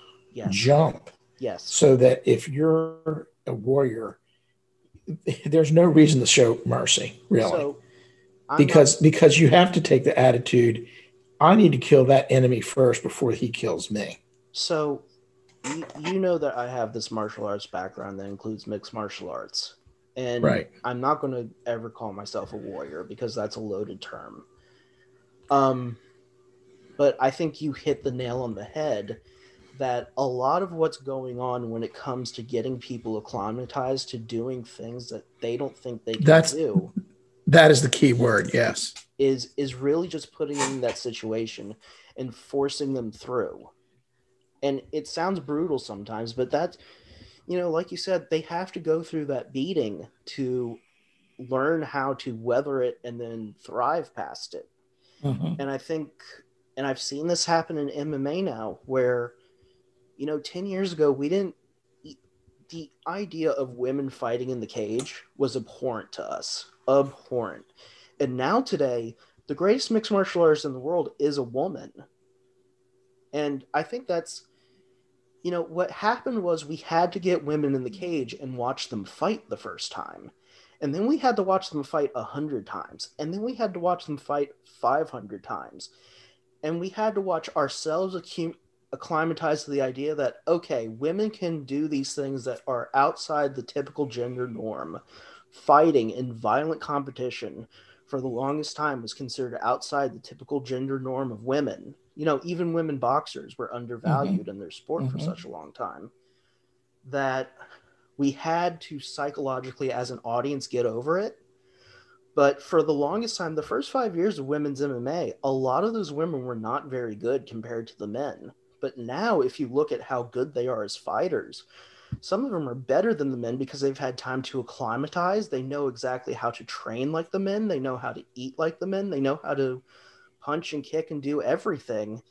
jump, so that if you're a warrior, there's no reason to show mercy, really. So, because you have to take the attitude, I need to kill that enemy first before he kills me. So you know that I have this martial arts background that includes mixed martial arts. And Right. I'm not going to ever call myself a warrior because that's a loaded term. But I think you hit the nail on the head that a lot of what's going on when it comes to getting people acclimatized to doing things that they don't think they can do That is the key word. Yes. is really just putting them in that situation and forcing them through. And it sounds brutal sometimes, but that's, like you said, they have to go through that beating to learn how to weather it and then thrive past it. Mm-hmm. And I think, and I've seen this happen in MMA now, where 10 years ago the idea of women fighting in the cage was abhorrent to us. Abhorrent. And now today, the greatest mixed martial artist in the world is a woman. And I think that's, what happened was we had to get women in the cage and watch them fight the first time. And then we had to watch them fight 100 times. And then we had to watch them fight 500 times. And we had to watch ourselves acclimatize to the idea that, okay, women can do these things that are outside the typical gender norm. Fighting in violent competition for the longest time was considered outside the typical gender norm of women. Even women boxers were undervalued in their sport for such a long time that we had to psychologically, as an audience, get over it. But for the longest time, the first 5 years of women's MMA, a lot of those women were not very good compared to the men. But now, if you look at how good they are as fighters, some of them are better than the men because they've had time to acclimatize. They know exactly how to train like the men. They know how to eat like the men. They know how to punch and kick and do everything.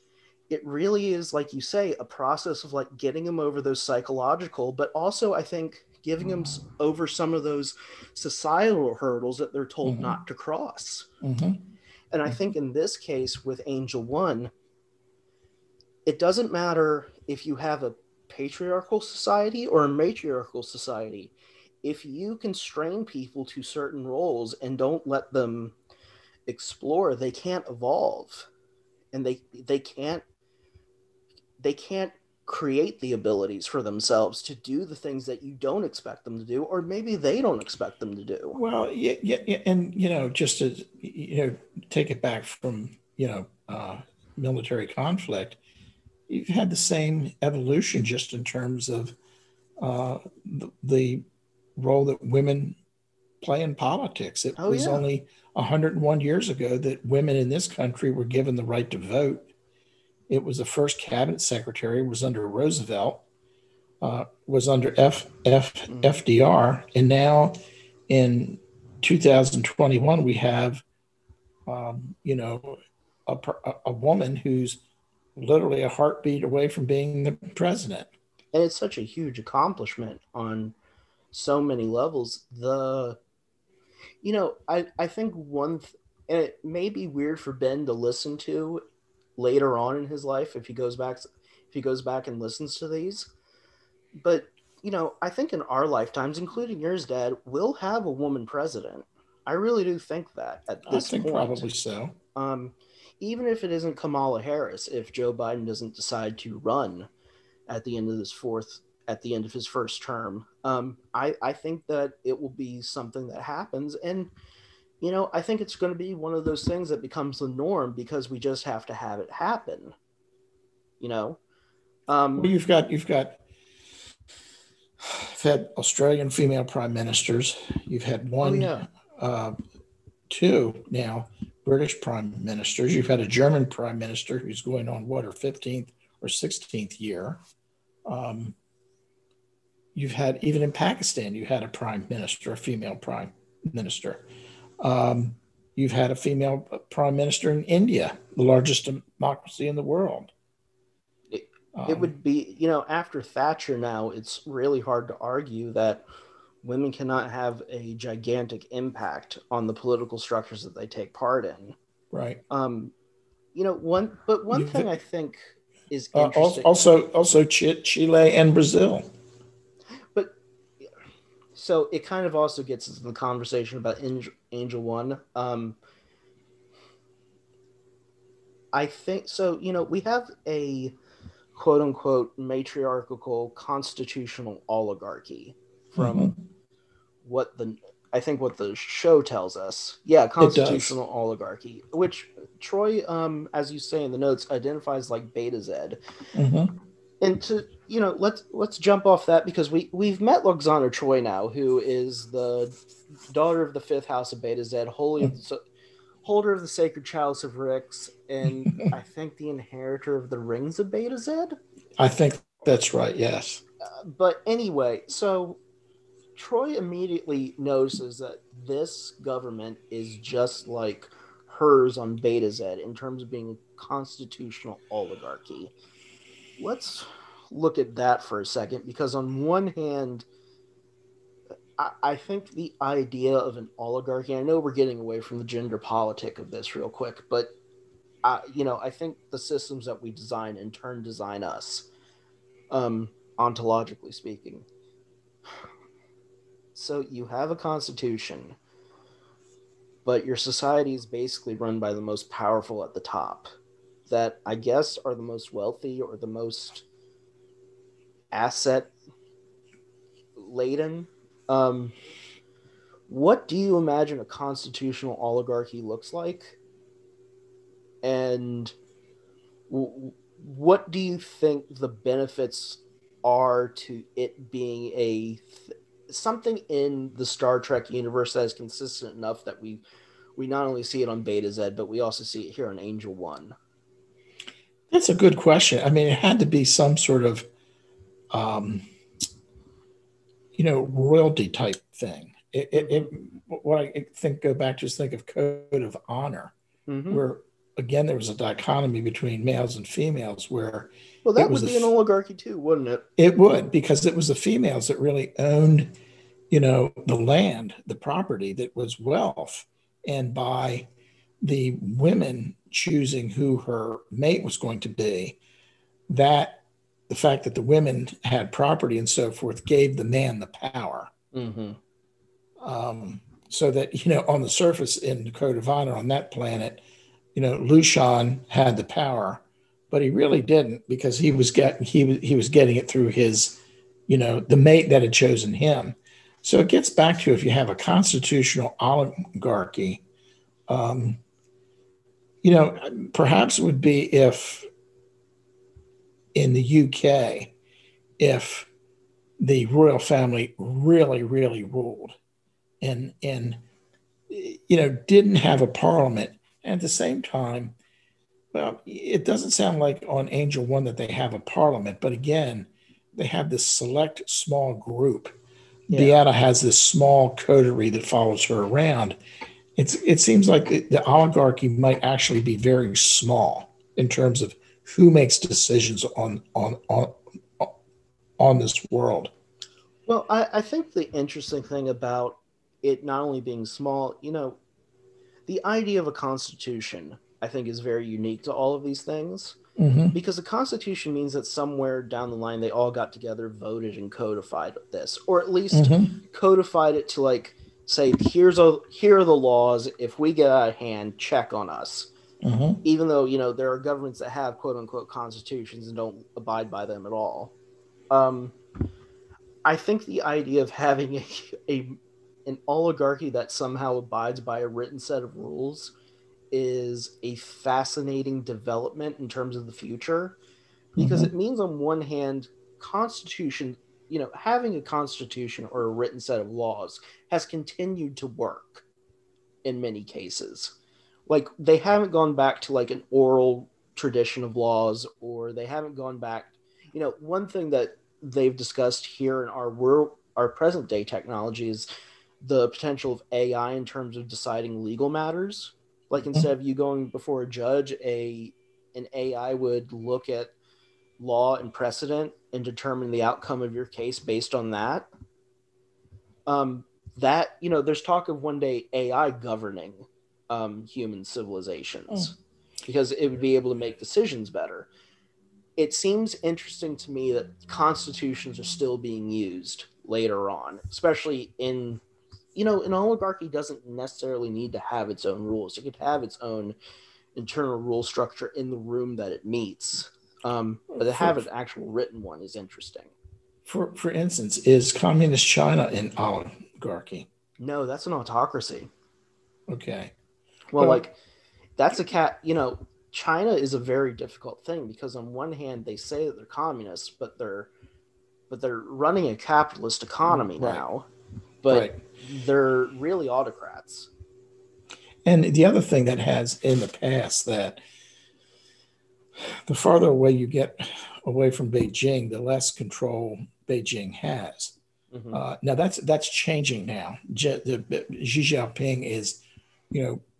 It really is, like you say, a process of like getting them over those psychological, but also I think giving them over some of those societal hurdles that they're told not to cross. And I think in this case with Angel One, it doesn't matter if you have a patriarchal society or a matriarchal society. If you constrain people to certain roles and don't let them explore, they can't evolve. And they can't create the abilities for themselves to do the things that you don't expect them to do, or maybe they don't expect them to do. Well, yeah, and just to take it back from military conflict, you've had the same evolution just in terms of the role that women play in politics. It was only 101 years ago that women in this country were given the right to vote. It was the first cabinet secretary was under Roosevelt, was under FDR, and now in 2021 we have, a woman who's literally a heartbeat away from being the president. And it's such a huge accomplishment on so many levels. I think and it may be weird for Ben to listen to later on in his life if he goes back and listens to these. But, I think in our lifetimes, including yours, Dad, we'll have a woman president. I really do think that at this point. Probably so. Even if it isn't Kamala Harris, if Joe Biden doesn't decide to run at the end of his first term, I think that it will be something that happens. And, I think it's going to be one of those things that becomes the norm because we just have to have it happen. Well, you've had Australian female prime ministers. You've had one, two now British prime ministers. You've had a German prime minister who's going on her 15th or 16th year. You've had, even in Pakistan, you had a prime minister, a female prime minister. You've had a female prime minister in India, the largest democracy in the world. It would be, after Thatcher now, it's really hard to argue that women cannot have a gigantic impact on the political structures that they take part in. Right. One thing I think is interesting. Also Chile and Brazil. But so it kind of also gets into the conversation about Angel One. I think so. We have a quote unquote matriarchal constitutional oligarchy from what the show tells us. Yeah, constitutional oligarchy, which Troy, as you say in the notes, identifies like Beta Z. Mm-hmm. And to let's jump off that, because we've met Loxana Troy now, who is the daughter of the fifth house of Beta Z, holder of the sacred chalice of Rix, and I think the inheritor of the rings of Beta Z. I think that's right. Yes. But anyway, so Troy immediately notices that this government is just like hers on Beta Z in terms of being a constitutional oligarchy. Let's look at that for a second, because on one hand, I think the idea of an oligarchy, I know we're getting away from the gender politic of this real quick, but I think the systems that we design in turn design us, ontologically speaking. So you have a constitution, but your society is basically run by the most powerful at the top, that I guess are the most wealthy or the most asset laden. What do you imagine a constitutional oligarchy looks like? And what do you think the benefits are to it being something in the Star Trek universe that is consistent enough that we not only see it on Beta Z, but we also see it here on Angel One? That's a good question. I mean, it had to be some sort of, royalty type thing. What I think, go back, just think of Code of Honor, where again there was a dichotomy between males and females, where that would be an oligarchy too, wouldn't it? It would, because it was the females that really owned, the land, the property that was wealth, and by the women choosing who her mate was going to be, that the fact that the women had property and so forth gave the man the power. So that, on the surface in the Code of Honor on that planet, Lushan had the power, but he really didn't, because he was getting it through his, the mate that had chosen him. So it gets back to, if you have a constitutional oligarchy, perhaps it would be if in the UK, if the royal family really, really ruled and didn't have a parliament. And at the same time, well, it doesn't sound like on Angel One that they have a parliament, but again, they have this select small group. Yeah. Beata has this small coterie that follows her around. It seems like the oligarchy might actually be very small in terms of who makes decisions on this world. Well, I think the interesting thing about it not only being small, the idea of a constitution, I think, is very unique to all of these things. Because a constitution means that somewhere down the line they all got together, voted, and codified this, or at least codified it to, like, say, here are the laws. If we get out of hand, check on us. Even though there are governments that have quote unquote constitutions and don't abide by them at all. I think the idea of having an oligarchy that somehow abides by a written set of rules is a fascinating development in terms of the future, because it means, on one hand, constitution, having a constitution or a written set of laws has continued to work in many cases. Like, they haven't gone back to like an oral tradition of laws, or they haven't gone back. One thing that they've discussed here in our present day technology is the potential of AI in terms of deciding legal matters. Like, instead of you going before a judge, an AI would look at law and precedent and determine the outcome of your case based on that. There's talk of one day AI governing human civilizations, because it would be able to make decisions better. It seems interesting to me that constitutions are still being used later on, especially in an oligarchy doesn't necessarily need to have its own rules. It could have its own internal rule structure in the room that it meets. But to have an actual written one is interesting. For instance, is communist China an oligarchy? oligarchy? No, that's an autocracy. Okay. Well, like, that's China is a very difficult thing because on one hand they say that they're communists, but they're running a capitalist economy now, but they're really autocrats. And the other thing that has in the past, that the farther away you get away from Beijing, the less control Beijing has. Now that's changing now. Xi Jinping is,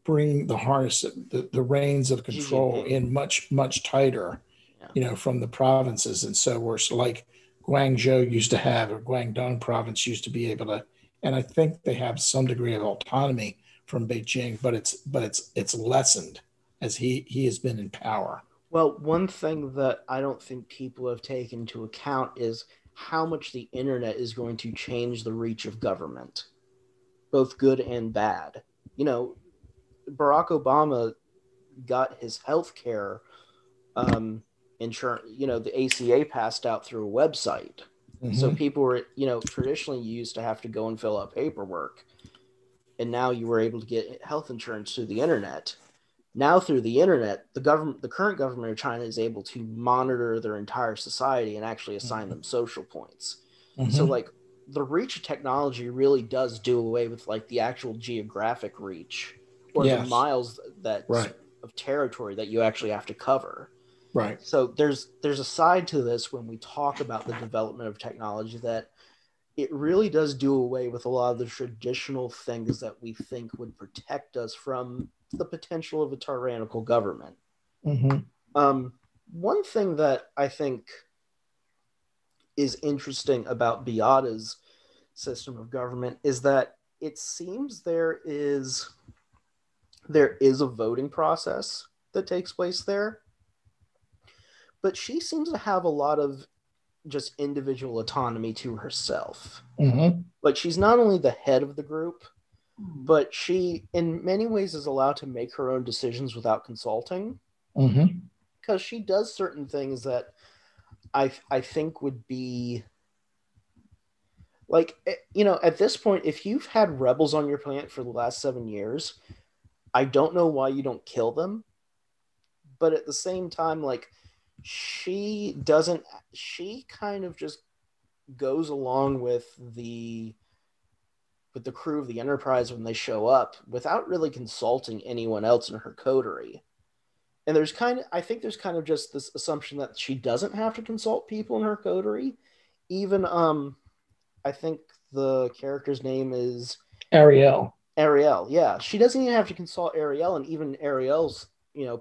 bringing the reins of control in much tighter, from the provinces. And so we're like Guangzhou used to have, or Guangdong province used to be able to, and I think they have some degree of autonomy from Beijing, but it's lessened as he has been in power. Well, one thing that I don't think people have taken into account is how much the internet is going to change the reach of government, both good and bad. Barack Obama got his health care insurance, the ACA passed out through a website. So people were, traditionally used to have to go and fill out paperwork. And now you were able to get health insurance through the internet. Now through the internet, the current government of China is able to monitor their entire society and actually assign them social points. So like the reach of technology really does do away with like the actual geographic reach or the miles of territory that you actually have to cover. Right. So there's a side to this when we talk about the development of technology that it really does do away with a lot of the traditional things that we think would protect us from the potential of a tyrannical government. One thing that I think is interesting about Beata's system of government is that it seems there is a voting process that takes place there, but she seems to have a lot of just individual autonomy to herself. Like she's not only the head of the group, but she in many ways is allowed to make her own decisions without consulting, because she does certain things that I think would be like, at this point, if you've had rebels on your planet for the last 7 years, I don't know why you don't kill them, but at the same time, like she kind of just goes along with the crew of the Enterprise when they show up without really consulting anyone else in her coterie. And I think there's kind of just this assumption that she doesn't have to consult people in her coterie. Even, I think the character's name is Ariel. Yeah. She doesn't even have to consult Ariel, and even Ariel's,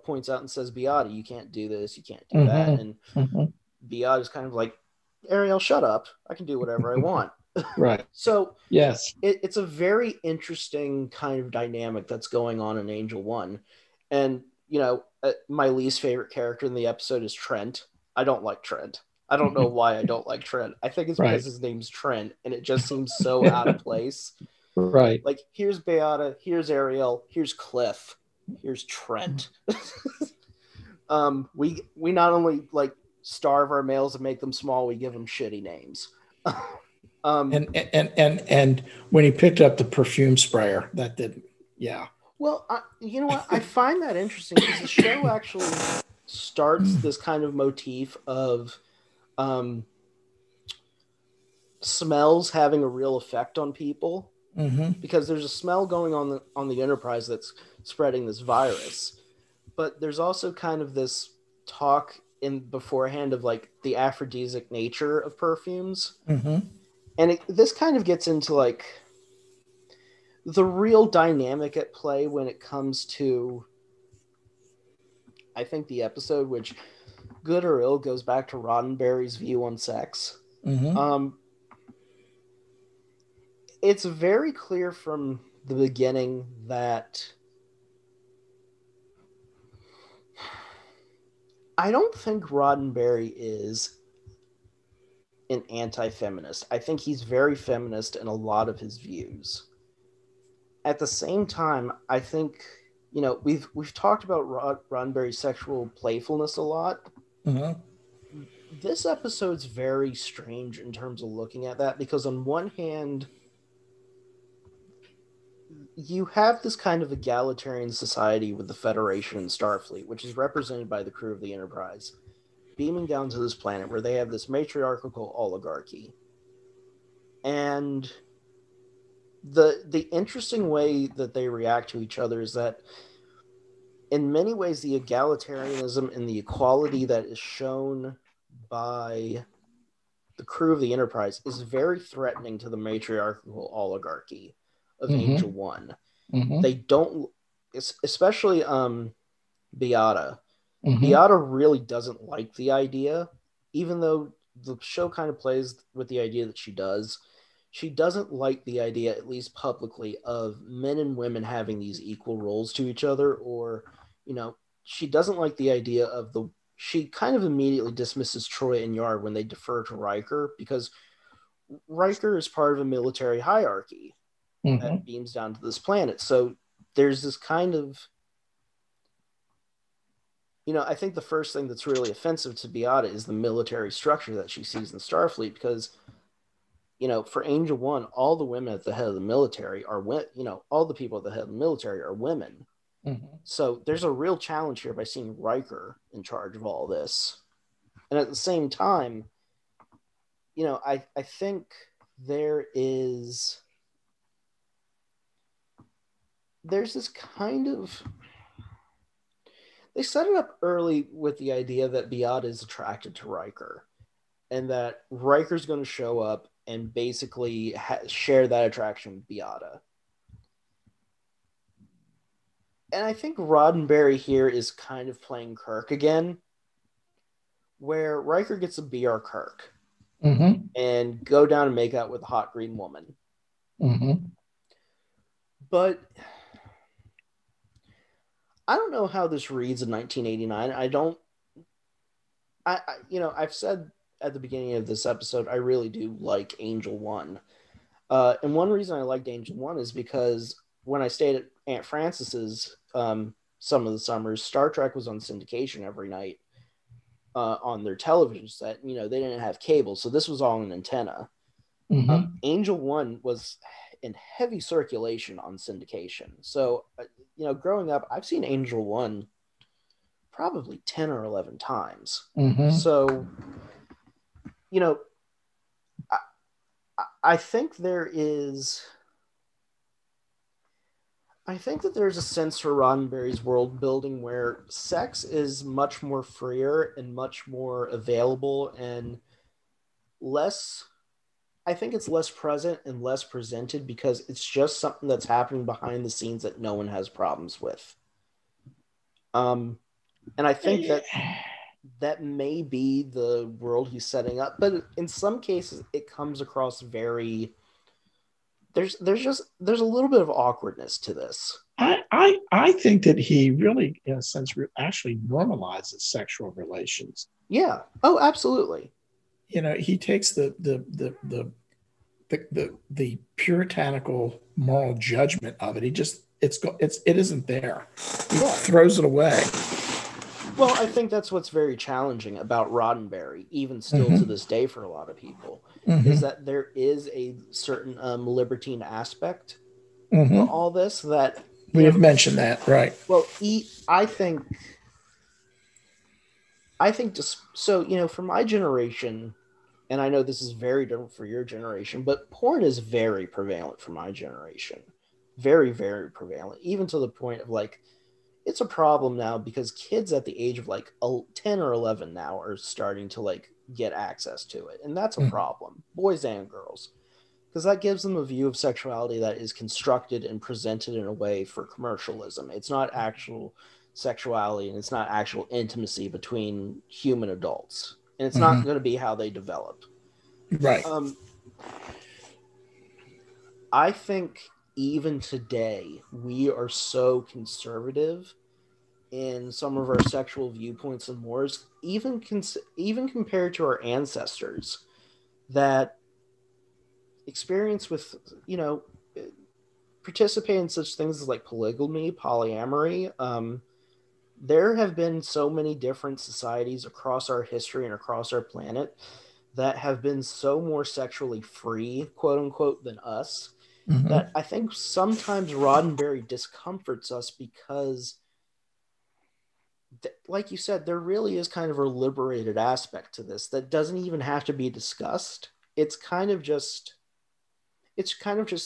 points out and says, Beata, you can't do this, you can't do that. And Beata's kind of like, Ariel, shut up. I can do whatever I want. Right. So yes, it's a very interesting kind of dynamic that's going on in Angel One. And, my least favorite character in the episode is Trent. I don't like Trent. I don't know why I don't like Trent. I think it's because his name's Trent, and it just seems so out of place. Right. Like, here's Beata, here's Ariel, here's Cliff, here's Trent. We not only like starve our males and make them small, we give them shitty names. And when he picked up the perfume sprayer, that didn't. Yeah. Well, you know what? I find that interesting because the show actually starts this kind of motif of smells having a real effect on people, because there's a smell going on the Enterprise that's spreading this virus, but there's also kind of this talk in beforehand of like the aphrodisiac nature of perfumes, and this kind of gets into like the real dynamic at play when it comes to, I think, the episode, which, good or ill, goes back to Roddenberry's view on sex. It's very clear from the beginning that I don't think Roddenberry is an anti-feminist. I think he's very feminist in a lot of his views. At the same time, I think, we've talked about Roddenberry's sexual playfulness a lot. This episode's very strange in terms of looking at that, because on one hand, you have this kind of egalitarian society with the Federation and Starfleet, which is represented by the crew of the Enterprise, beaming down to this planet where they have this matriarchal oligarchy. And the interesting way that they react to each other is that in many ways the egalitarianism and the equality that is shown by the crew of the Enterprise is very threatening to the matriarchal oligarchy of Angel One. They don't, especially Beata. Beata really doesn't like the idea, even though the show kind of plays with the idea that she does. She doesn't like the idea, at least publicly, of men and women having these equal roles to each other, or, she doesn't like the idea of she kind of immediately dismisses Troy and Yar when they defer to Riker, because Riker is part of a military hierarchy that beams down to this planet. So there's this kind of, I think the first thing that's really offensive to Beata is the military structure that she sees in Starfleet, because for Angel One, all the women at the head of the military are all the people at the head of the military are women. So there's a real challenge here by seeing Riker in charge of all this. And at the same time, I think there's this kind of, they set it up early with the idea that Beata is attracted to Riker, and that Riker's going to show up and basically share that attraction with Beata. And I think Roddenberry here is kind of playing Kirk again, where Riker gets to be our Kirk and go down and make out with a hot green woman. But I don't know how this reads in 1989. I've said at the beginning of this episode, I really do like Angel One. And one reason I liked Angel One is because when I stayed at Aunt Frances's some of the summers, Star Trek was on syndication every night on their television set. They didn't have cable, so this was all on an antenna. Angel One was in heavy circulation on syndication. So, growing up, I've seen Angel One probably 10 or 11 times. So, I think there's a sense for Roddenberry's world building where sex is much more freer and much more available and less, I think it's less present and less presented because it's just something that's happening behind the scenes that no one has problems with. And I think that may be the world he's setting up, but in some cases it comes across very, there's a little bit of awkwardness to this. I think that he really, in a sense, actually normalizes sexual relations. Yeah. Oh, absolutely. He takes the puritanical moral judgment of it. It isn't there. He throws it away. Well, I think that's what's very challenging about Roddenberry, even still to this day for a lot of people, is that there is a certain libertine aspect to all this that we have mentioned that, right? Well, I think just so for my generation, and I know this is very different for your generation, but porn is very prevalent for my generation, very, very prevalent, even to the point of it's a problem now because kids at the age of 10 or 11 now are starting to get access to it. And that's a problem, boys and girls, because that gives them a view of sexuality that is constructed and presented in a way for commercialism. It's not actual sexuality and it's not actual intimacy between human adults. And it's not going to be how they develop. Right. I think even today, we are so conservative in some of our sexual viewpoints and mores, even compared to our ancestors, that experience with, participate in such things as polygamy, polyamory. There have been so many different societies across our history and across our planet that have been so more sexually free, quote unquote, than us. that I think sometimes Roddenberry discomforts us because, like you said, there really is kind of a liberated aspect to this that doesn't even have to be discussed. It's kind of just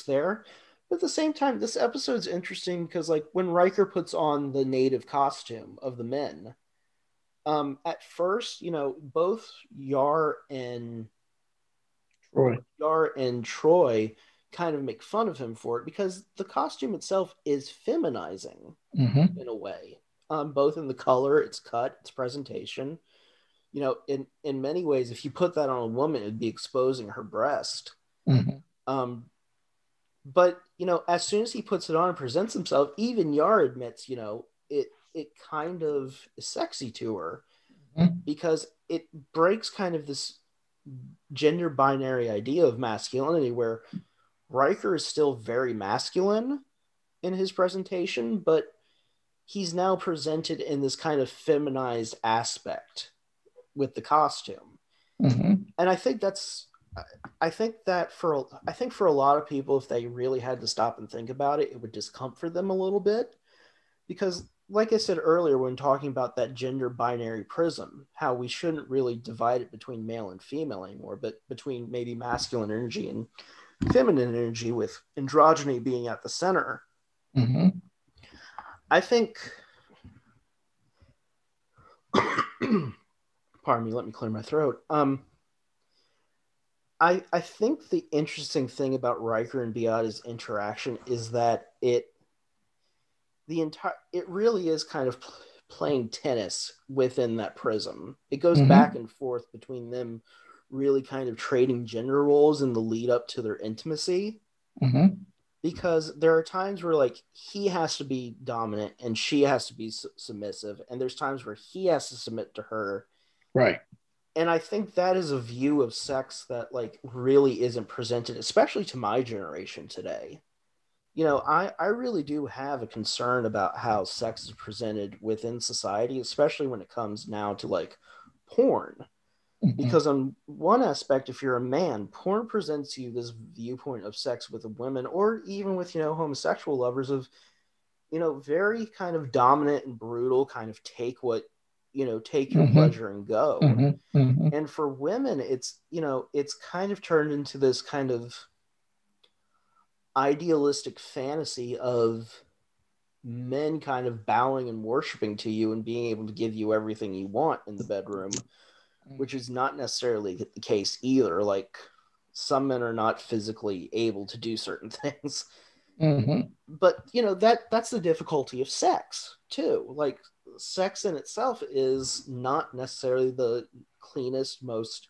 there. But at the same time, this episode's interesting because, like, when Riker puts on the native costume of the men, at first, both Yar and Troy kind of make fun of him for it because the costume itself is feminizing in a way. Both in the color, its cut, its presentation. In many ways, if you put that on a woman, it'd be exposing her breast. But as soon as he puts it on and presents himself, even Yar admits, it kind of is sexy to her because it breaks kind of this gender binary idea of masculinity where Riker is still very masculine in his presentation, but he's now presented in this kind of feminized aspect with the costume. And I think for a lot of people, if they really had to stop and think about it, it would discomfort them a little bit because, like I said earlier, when talking about that gender binary prism, how we shouldn't really divide it between male and female anymore, but between maybe masculine energy and feminine energy, with androgyny being at the center. I think, pardon me, let me clear my throat. I think the interesting thing about Riker and Beata's interaction is that it really is kind of playing tennis within that prism. It goes back and forth between them really kind of trading gender roles in the lead up to their intimacy. Because there are times where, like, he has to be dominant and she has to be submissive, and there's times where he has to submit to her. Right. And I think that is a view of sex that, like, really isn't presented, especially to my generation today. I really do have a concern about how sex is presented within society, especially when it comes now to, like, porn. Because on one aspect, if you're a man, porn presents you this viewpoint of sex with women, or even with, homosexual lovers, of, very kind of dominant and brutal, kind of take your pleasure and go. And for women, it's kind of turned into this kind of idealistic fantasy of men kind of bowing and worshiping to you and being able to give you everything you want in the bedroom, which is not necessarily the case either. Like, some men are not physically able to do certain things. But, that's the difficulty of sex, too. Like, sex in itself is not necessarily the cleanest, most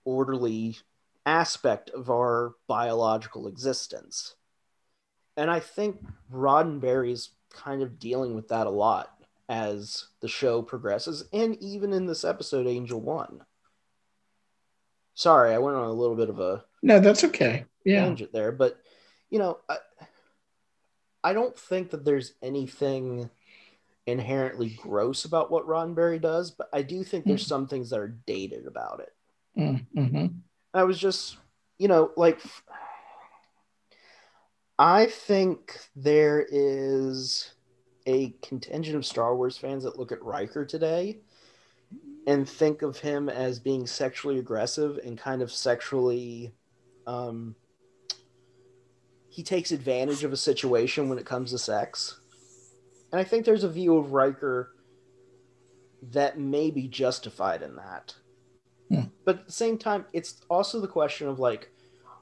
orderly aspect of our biological existence. And I think Roddenberry's kind of dealing with that a lot as the show progresses, and even in this episode, Angel 1. Sorry, I went on a little bit of a that's okay. tangent there, but I don't think that there's anything inherently gross about what Roddenberry does, but I do think there's some things that are dated about it. I was just, like, I think there is a contingent of Star Wars fans that look at Riker today and think of him as being sexually aggressive and kind of sexually, he takes advantage of a situation when it comes to sex. And I think there's a view of Riker that may be justified in that. But at the same time, it's also the question of, like,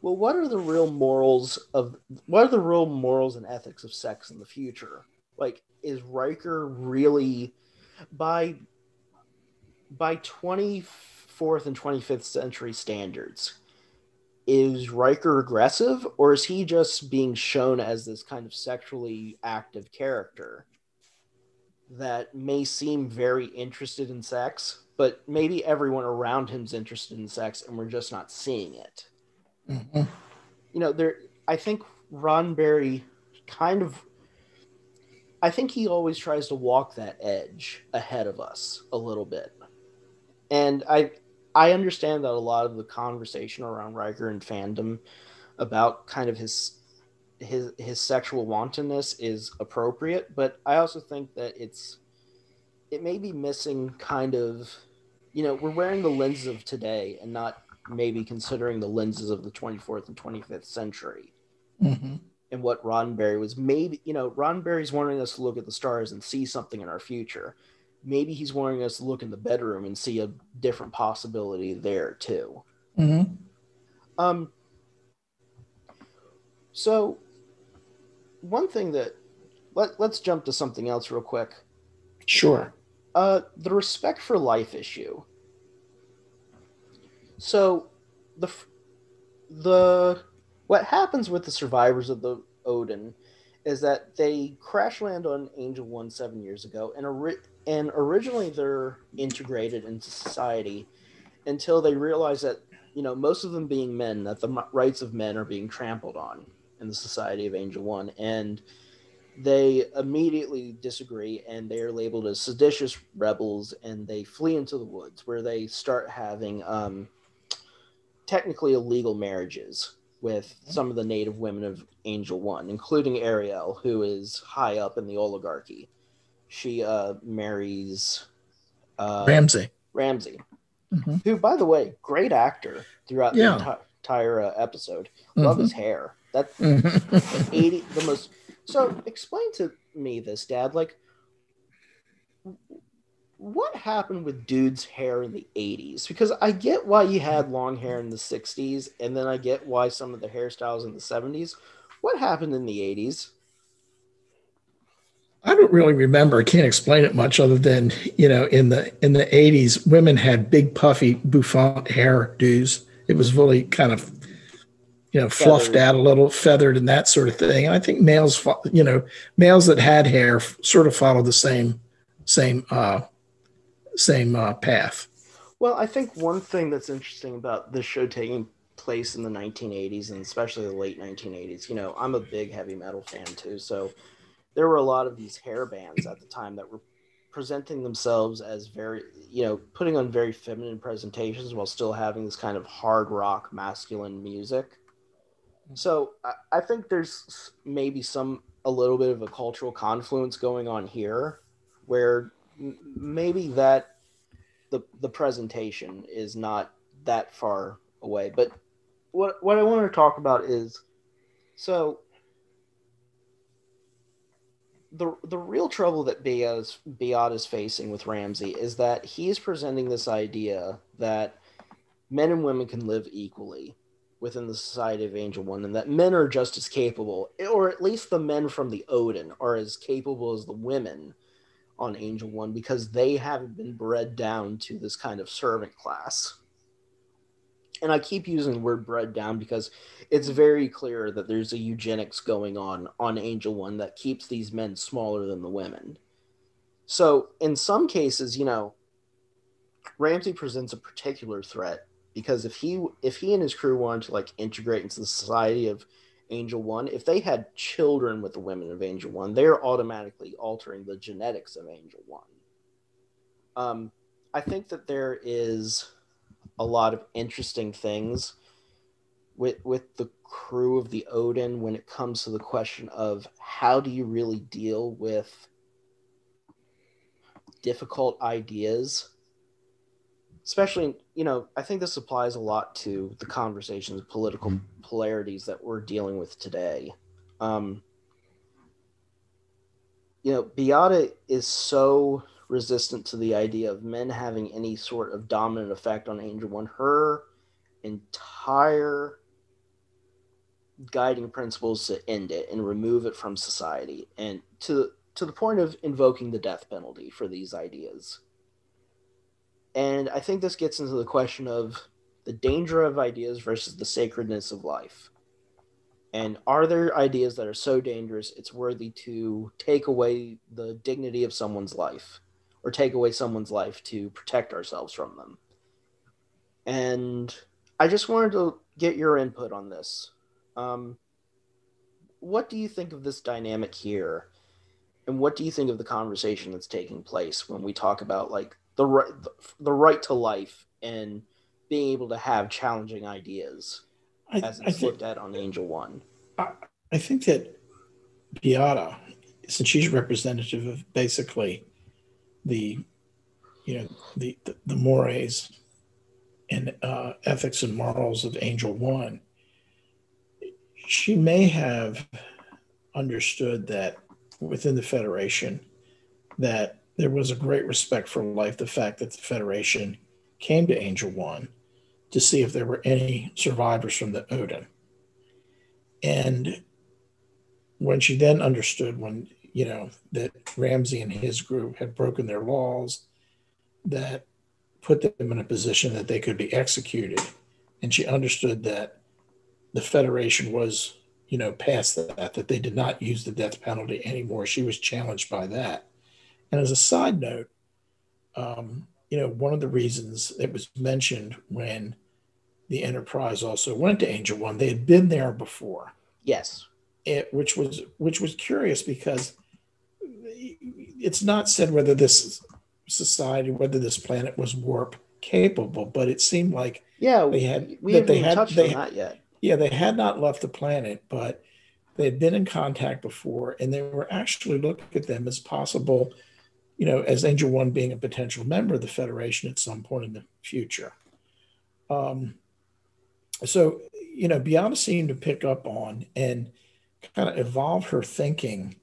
well, what are the real morals and ethics of sex in the future? Like, is Riker really, by 24th and 25th century standards, is Riker aggressive, or is he just being shown as this kind of sexually active character that may seem very interested in sex, but maybe everyone around him's interested in sex and we're just not seeing it? I think Roddenberry I think he always tries to walk that edge ahead of us a little bit. And I understand that a lot of the conversation around Riker and fandom about kind of his his sexual wantonness is appropriate, but I also think that it may be missing kind of, we're wearing the lenses of today and not maybe considering the lenses of the 24th and 25th century. Mm-hmm. And what Roddenberry was, maybe, Roddenberry's wanting us to look at the stars and see something in our future. Maybe he's wanting us to look in the bedroom and see a different possibility there too. Mm-hmm. So one thing that let's jump to something else real quick. Sure. The respect for life issue. So the what happens with the survivors of the Odin is that they crash land on Angel 1 7 years ago, and originally they're integrated into society until they realize that, most of them being men, that the rights of men are being trampled on in the society of Angel 1, and they immediately disagree, and they are labeled as seditious rebels, and they flee into the woods where they start having technically illegal marriages with some of the native women of Angel 1, including Ariel, who is high up in the oligarchy. She marries Ramsey, mm-hmm. who, by the way, great actor throughout the entire episode. Mm-hmm. Love his hair. That 80 the most. So explain to me this, Dad. Like, what happened with dudes' hair in the 80s? Because I get why you had long hair in the 60s, and then I get why some of the hairstyles in the 70s. What happened in the 80s? I don't really remember. I can't explain it much other than, in the 80s, women had big puffy bouffant hairdos. It was really kind of, fluffed out a little, feathered and that sort of thing. And I think males that had hair sort of followed the same path. Well, I think one thing that's interesting about this show taking place in the 1980s, and especially the late 1980s, I'm a big heavy metal fan too, so there were a lot of these hair bands at the time that were presenting themselves as very, putting on very feminine presentations while still having this kind of hard rock masculine music. So I think there's maybe a little bit of a cultural confluence going on here where maybe that the presentation is not that far away. But what I want to talk about is, so the real trouble that Beat is facing with Ramsey is that he's presenting this idea that men and women can live equally within the society of Angel 1, and that men are just as capable, or at least the men from the Odin are as capable as the women on Angel 1, because they haven't been bred down to this kind of servant class. And I keep using the word bred down because it's very clear that there's a eugenics going on Angel 1 that keeps these men smaller than the women. So in some cases, Ramsey presents a particular threat, because if he and his crew wanted to integrate into the society of Angel 1, if they had children with the women of Angel 1, they're automatically altering the genetics of Angel 1. I think that there is a lot of interesting things with the crew of the Odin when it comes to the question of how do you really deal with difficult ideas. Especially, I think this applies a lot to the conversations, political polarities that we're dealing with today. Beata is so resistant to the idea of men having any sort of dominant effect on Angel 1. Her entire guiding principles to end it and remove it from society, and to the point of invoking the death penalty for these ideas. And I think this gets into the question of the danger of ideas versus the sacredness of life. And are there ideas that are so dangerous it's worthy to take away the dignity of someone's life, or take away someone's life to protect ourselves from them? And I just wanted to get your input on this. What do you think of this dynamic here? And what do you think of the conversation that's taking place when we talk about the right to life and being able to have challenging ideas as it's looked at on Angel 1? I think that Beata, since she's representative of basically the the mores and ethics and morals of Angel One, she may have understood that within the Federation that there was a great respect for life. The fact that the Federation came to Angel One to see if there were any survivors from the Odin, and when she then understood when that Ramsey and his group had broken their laws that put them in a position that they could be executed, and she understood that the Federation was past that they did not use the death penalty anymore. She was challenged by that. And as a side note, one of the reasons it was mentioned when the Enterprise also went to Angel One, they had been there before. Yes. Which was curious because it's not said whether this society, whether this planet was warp capable, but it seemed like we haven't touched on that yet. Yeah, they had not left the planet, but they had been in contact before, and they were actually looking at them as possible, as Angel One being a potential member of the Federation at some point in the future. So Beata seemed to pick up on and kind of evolve her thinking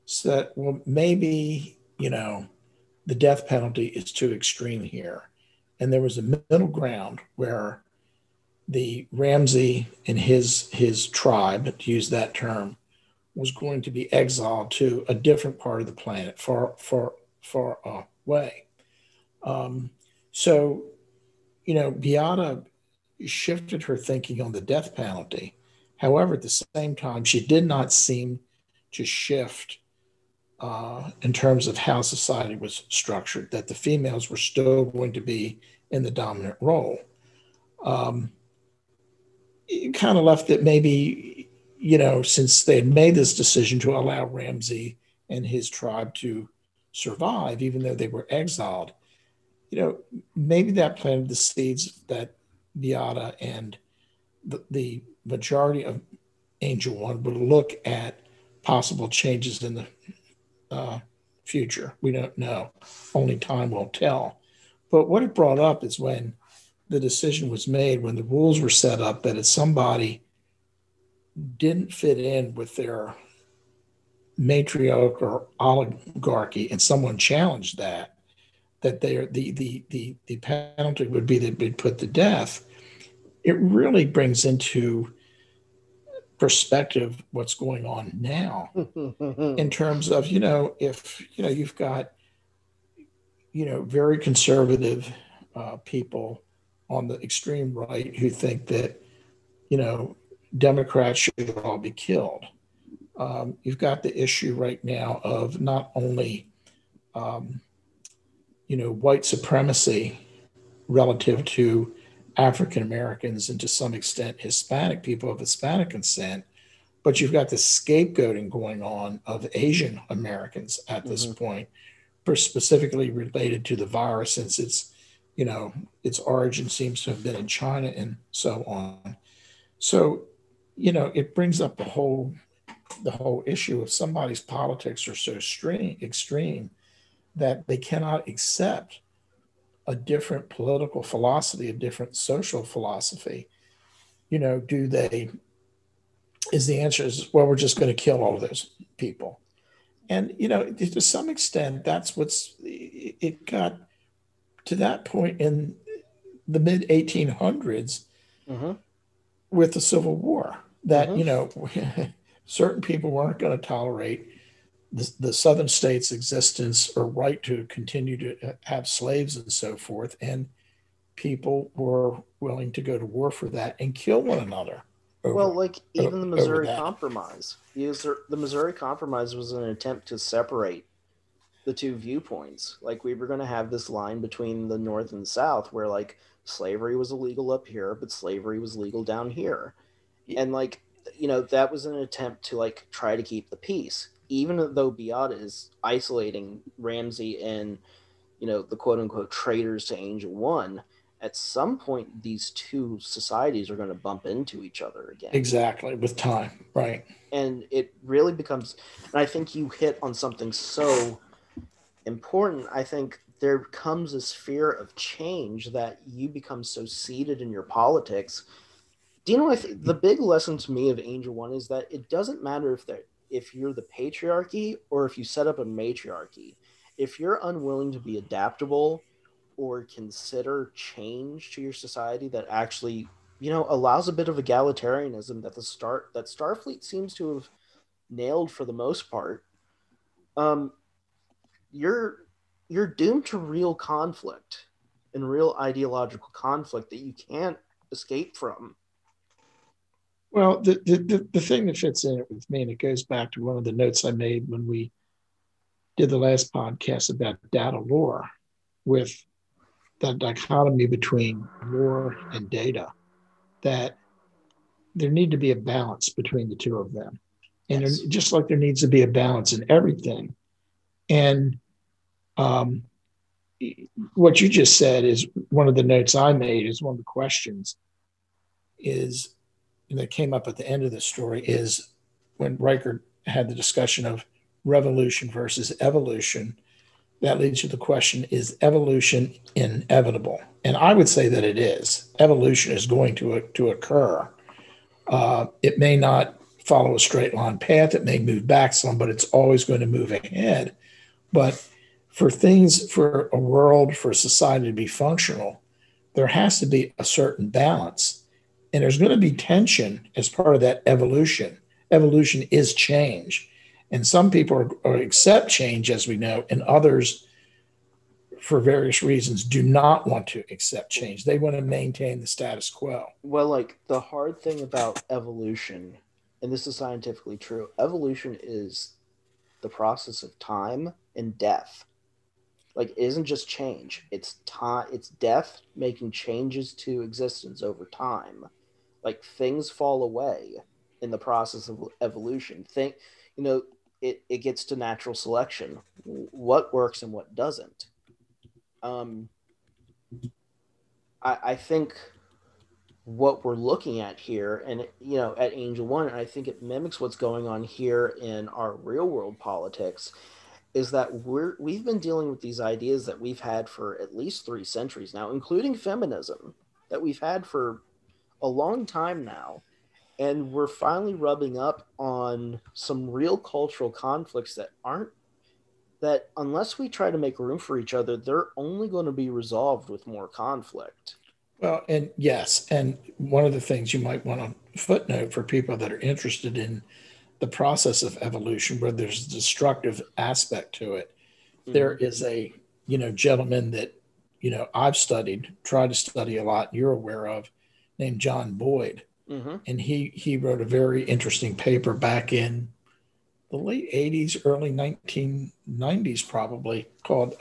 so that, well, maybe, the death penalty is too extreme here. And there was a middle ground where the Ramsey and his tribe, to use that term, was going to be exiled to a different part of the planet, far away. So, Beata shifted her thinking on the death penalty. However, at the same time, she did not seem to shift in terms of how society was structured, that the females were still going to be in the dominant role. It kind of left it maybe, since they had made this decision to allow Ramsey and his tribe to survive, even though they were exiled, maybe that planted the seeds that Beata and the majority of Angel One would look at possible changes in the future. We don't know. Only time will tell. But what it brought up is when the decision was made, when the rules were set up, that if somebody didn't fit in with their matriarch or oligarchy and someone challenged that the penalty would be they'd be put to death. It really brings into perspective what's going on now in terms of, if, you've got, very conservative people on the extreme right who think that, Democrats should all be killed. You've got the issue right now of not only, white supremacy relative to African Americans and to some extent Hispanic people of Hispanic descent, but you've got the scapegoating going on of Asian Americans at this point, specifically related to the virus, since its origin seems to have been in China and so on. So, it brings up the whole issue of somebody's politics are so extreme that they cannot accept a different political philosophy, a different social philosophy. Is the answer is, well, we're just going to kill all of those people. And, to some extent, that's it got to that point in the mid 1800s with the Civil War that, certain people weren't going to tolerate the Southern states' existence or right to continue to have slaves and so forth. And people were willing to go to war for that and kill one another. Even the Missouri Compromise. The Missouri Compromise was an attempt to separate the two viewpoints. Like, we were going to have this line between the North and the South where, slavery was illegal up here, but slavery was legal down here. And, that was an attempt to, try to keep the peace. Even though Beata is isolating Ramsey and, the quote-unquote traitors to Angel One, at some point these two societies are going to bump into each other again. Exactly, with time, right? And it really becomes, and I think you hit on something so important. I think there comes this fear of change that you become so seated in your politics. Do you know, I think the big lesson to me of Angel One is that it doesn't matter if you're the patriarchy or if you set up a matriarchy. If you're unwilling to be adaptable or consider change to your society that actually, allows a bit of egalitarianism that Starfleet seems to have nailed for the most part, um, you're you're doomed to real conflict and real ideological conflict that you can't escape from. Well, the thing that fits in it with me, and it goes back to one of the notes I made when we did the last podcast about data lore, with that dichotomy between lore and data, that there need to be a balance between the two of them. And Yes. just like there needs to be a balance in everything. And what you just said is one of the notes I made, is one of the questions is, and that came up at the end of the story, is when Riker had the discussion of revolution versus evolution. That leads to the question, is evolution inevitable? And I would say that it is. Evolution is going to occur. It may not follow a straight line path. It may move back some, but it's always going to move ahead. But for a world, for society to be functional, there has to be a certain balance. And there's going to be tension as part of that evolution. Evolution is change. And some people accept change, as we know, and others, for various reasons, do not want to accept change. They want to maintain the status quo. Well, like, the hard thing about evolution, and this is scientifically true, evolution is the process of time and death. Like, it isn't just change. It's time, it's death making changes to existence over time. Like, things fall away in the process of evolution. You know, it gets to natural selection. What works and what doesn't. Um, I think what we're looking at here, and at Angel One, and I think it mimics what's going on here in our real world politics, is that we've been dealing with these ideas that we've had for at least 3 centuries now, including feminism, that we've had for a long time now, and we're finally rubbing up on some real cultural conflicts that unless we try to make room for each other, they're only going to be resolved with more conflict. Well, and yes, and one of the things you might want to footnote for people that are interested in the process of evolution, where there's a destructive aspect to it, there is a gentleman that I've tried to study a lot, and you're aware of, named John Boyd, and he wrote a very interesting paper back in the late 80s, early 1990s, probably, called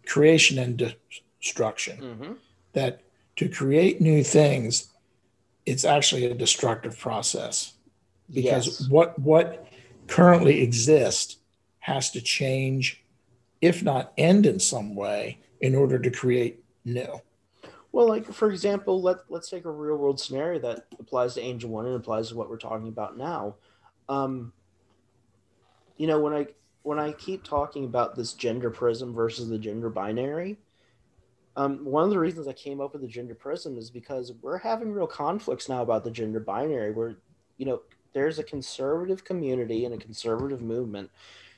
Creation and Destruction. That to create new things, it's actually a destructive process, because what currently exists has to change, if not end in some way, in order to create new. Well, like, for example, let's take a real world scenario that applies to Angel One and applies to what we're talking about now. When I keep talking about this gender prism versus the gender binary, one of the reasons I came up with the gender prism is because we're having real conflicts now about the gender binary, where there's a conservative community and a conservative movement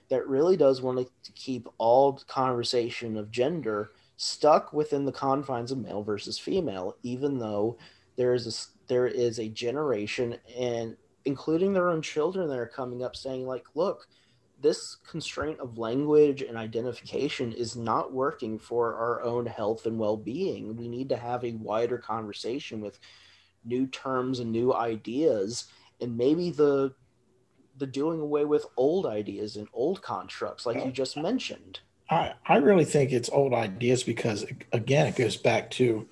that really does want to keep all conversation of gender stuck within the confines of male versus female, even though there is a generation, and including their own children, that are coming up saying, like, look, this constraint of language and identification is not working for our own health and well-being. We need to have a wider conversation with new terms and new ideas, and maybe the doing away with old ideas and old constructs, like you just mentioned. I really think it's old ideas, because, again, it goes back to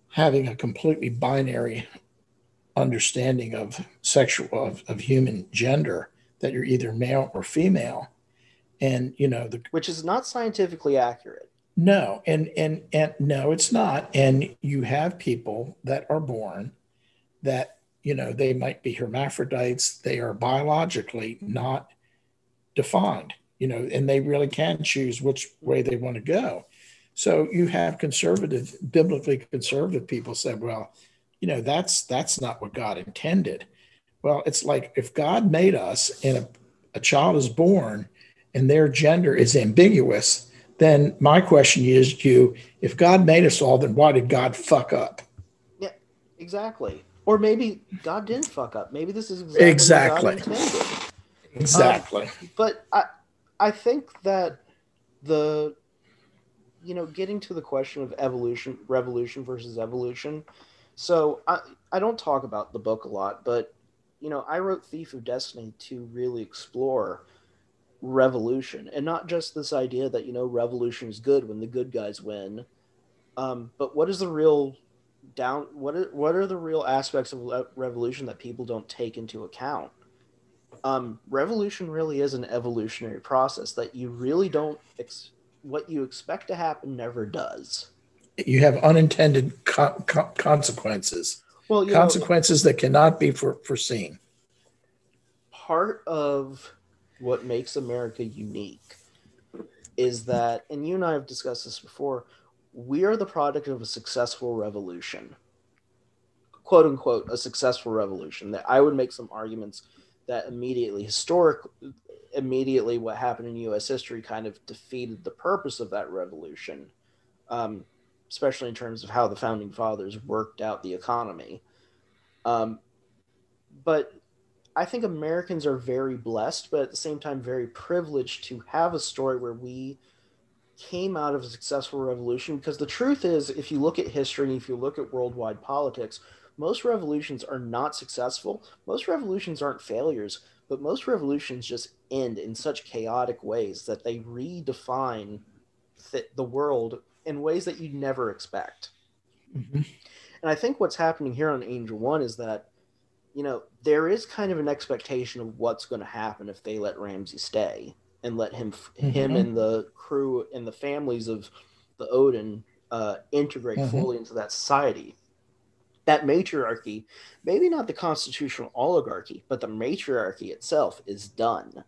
having a completely binary understanding of of human gender, that you're either male or female. And, which is not scientifically accurate. No, and no, it's not. And you have people that are born that, they might be hermaphrodites. They are biologically not defined, and they really can choose which way they want to go. So you have biblically conservative people say, well, that's not what God intended. Well, it's like if God made us and a child is born and their gender is ambiguous, then my question is to you, if God made us all, then why did God fuck up? Yeah, exactly. Or maybe God didn't fuck up. Maybe this is exactly what God intended. Exactly. But I think that getting to the question of revolution versus evolution. So I don't talk about the book a lot, but I wrote Thief of Destiny to really explore revolution, and not just this idea that revolution is good when the good guys win, but what is the real what are the real aspects of revolution that people don't take into account? Revolution really is an evolutionary process that you really don't what you expect to happen never does. You have unintended consequences. Well, consequences that cannot be foreseen. Part of what makes America unique is that, and you and I have discussed this before, we are the product of a successful revolution. Quote unquote, a successful revolution. That I would make some arguments that immediately what happened in U.S. history kind of defeated the purpose of that revolution, especially in terms of how the Founding Fathers worked out the economy. But I think Americans are very blessed, but at the same time very privileged to have a story where we came out of a successful revolution, because the truth is, if you look at history and if you look at worldwide politics, most revolutions are not successful. Most revolutions aren't failures, but most revolutions just end in such chaotic ways that they redefine the world in ways that you'd never expect. Mm-hmm. And I think what's happening here on Angel One is that, there is kind of an expectation of what's going to happen if they let Ramsey stay and let him and the crew and the families of the Odin integrate fully into that society. That matriarchy, maybe not the constitutional oligarchy, but the matriarchy itself is done.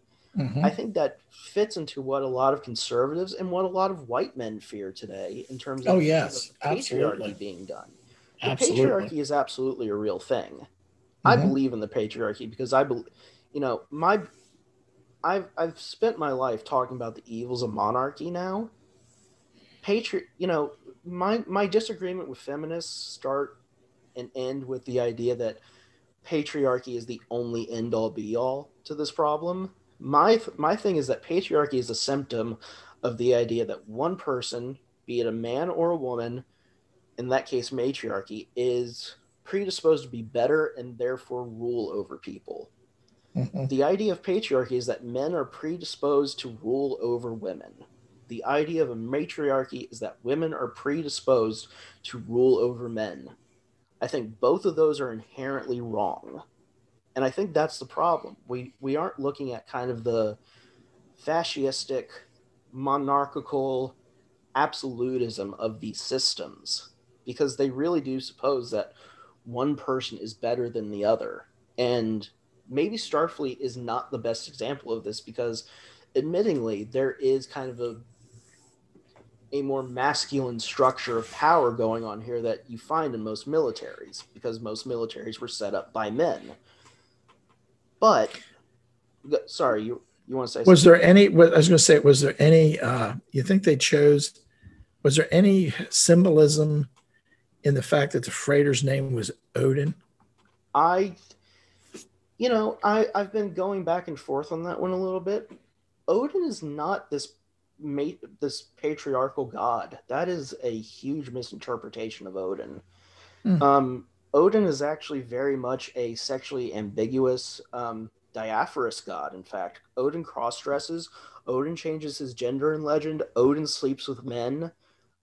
I think that fits into what a lot of conservatives and what a lot of white men fear today in terms of, patriarchy being done. The patriarchy is absolutely a real thing. I believe in the patriarchy because I believe, I've spent my life talking about the evils of monarchy now. My disagreement with feminists start and end with the idea that patriarchy is the only end all be all to this problem. My thing is that patriarchy is a symptom of the idea that one person, be it a man or a woman, in that case matriarchy, is predisposed to be better and therefore rule over people. The idea of patriarchy is that men are predisposed to rule over women. The idea of a matriarchy is that women are predisposed to rule over men. I think both of those are inherently wrong. And I think that's the problem. We aren't looking at kind of the fascistic, monarchical absolutism of these systems, because they really do suppose that one person is better than the other. And maybe Starfleet is not the best example of this because, admittingly, there is kind of a more masculine structure of power going on here that you find in most militaries, because most militaries were set up by men. But, sorry, you want to say was something? I was going to say, was there any, you think they chose, was there any symbolism in the fact that the freighter's name was Odin? I've been going back and forth on that one a little bit. Odin is not this patriarchal god. That is a huge misinterpretation of Odin. Odin is actually very much a sexually ambiguous, diaphanous god. In fact, Odin cross-dresses. Odin changes his gender in legend. Odin sleeps with men.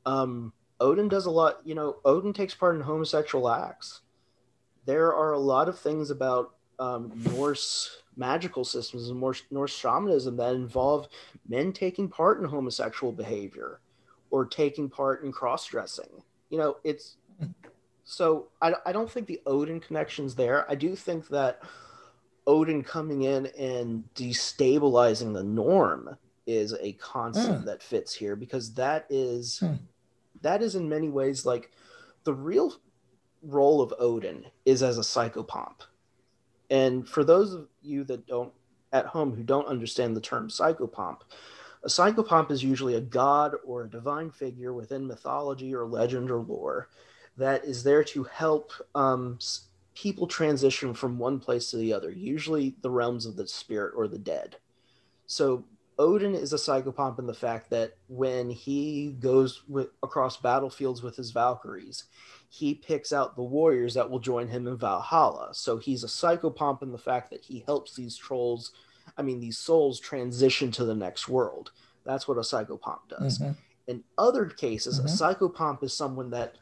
Odin does a lot. Odin takes part in homosexual acts. There are a lot of things about Norse magical systems and Norse shamanism that involve men taking part in homosexual behavior. or taking part in cross-dressing. You know, it's so I don't think the Odin connection's there. I do think that Odin coming in and destabilizing the norm is a concept that fits here, because that is in many ways like the real role of Odin is as a psychopomp. And for those of you that don't at home who don't understand the term psychopomp, a psychopomp is usually a god or a divine figure within mythology or legend or lore that is there to help people transition from one place to the other, usually the realms of the spirit or the dead. So Odin is a psychopomp in the fact that when he goes across battlefields with his Valkyries, he picks out the warriors that will join him in Valhalla. So he's a psychopomp in the fact that he helps these these souls transition to the next world. That's what a psychopomp does. In other cases, a psychopomp is someone that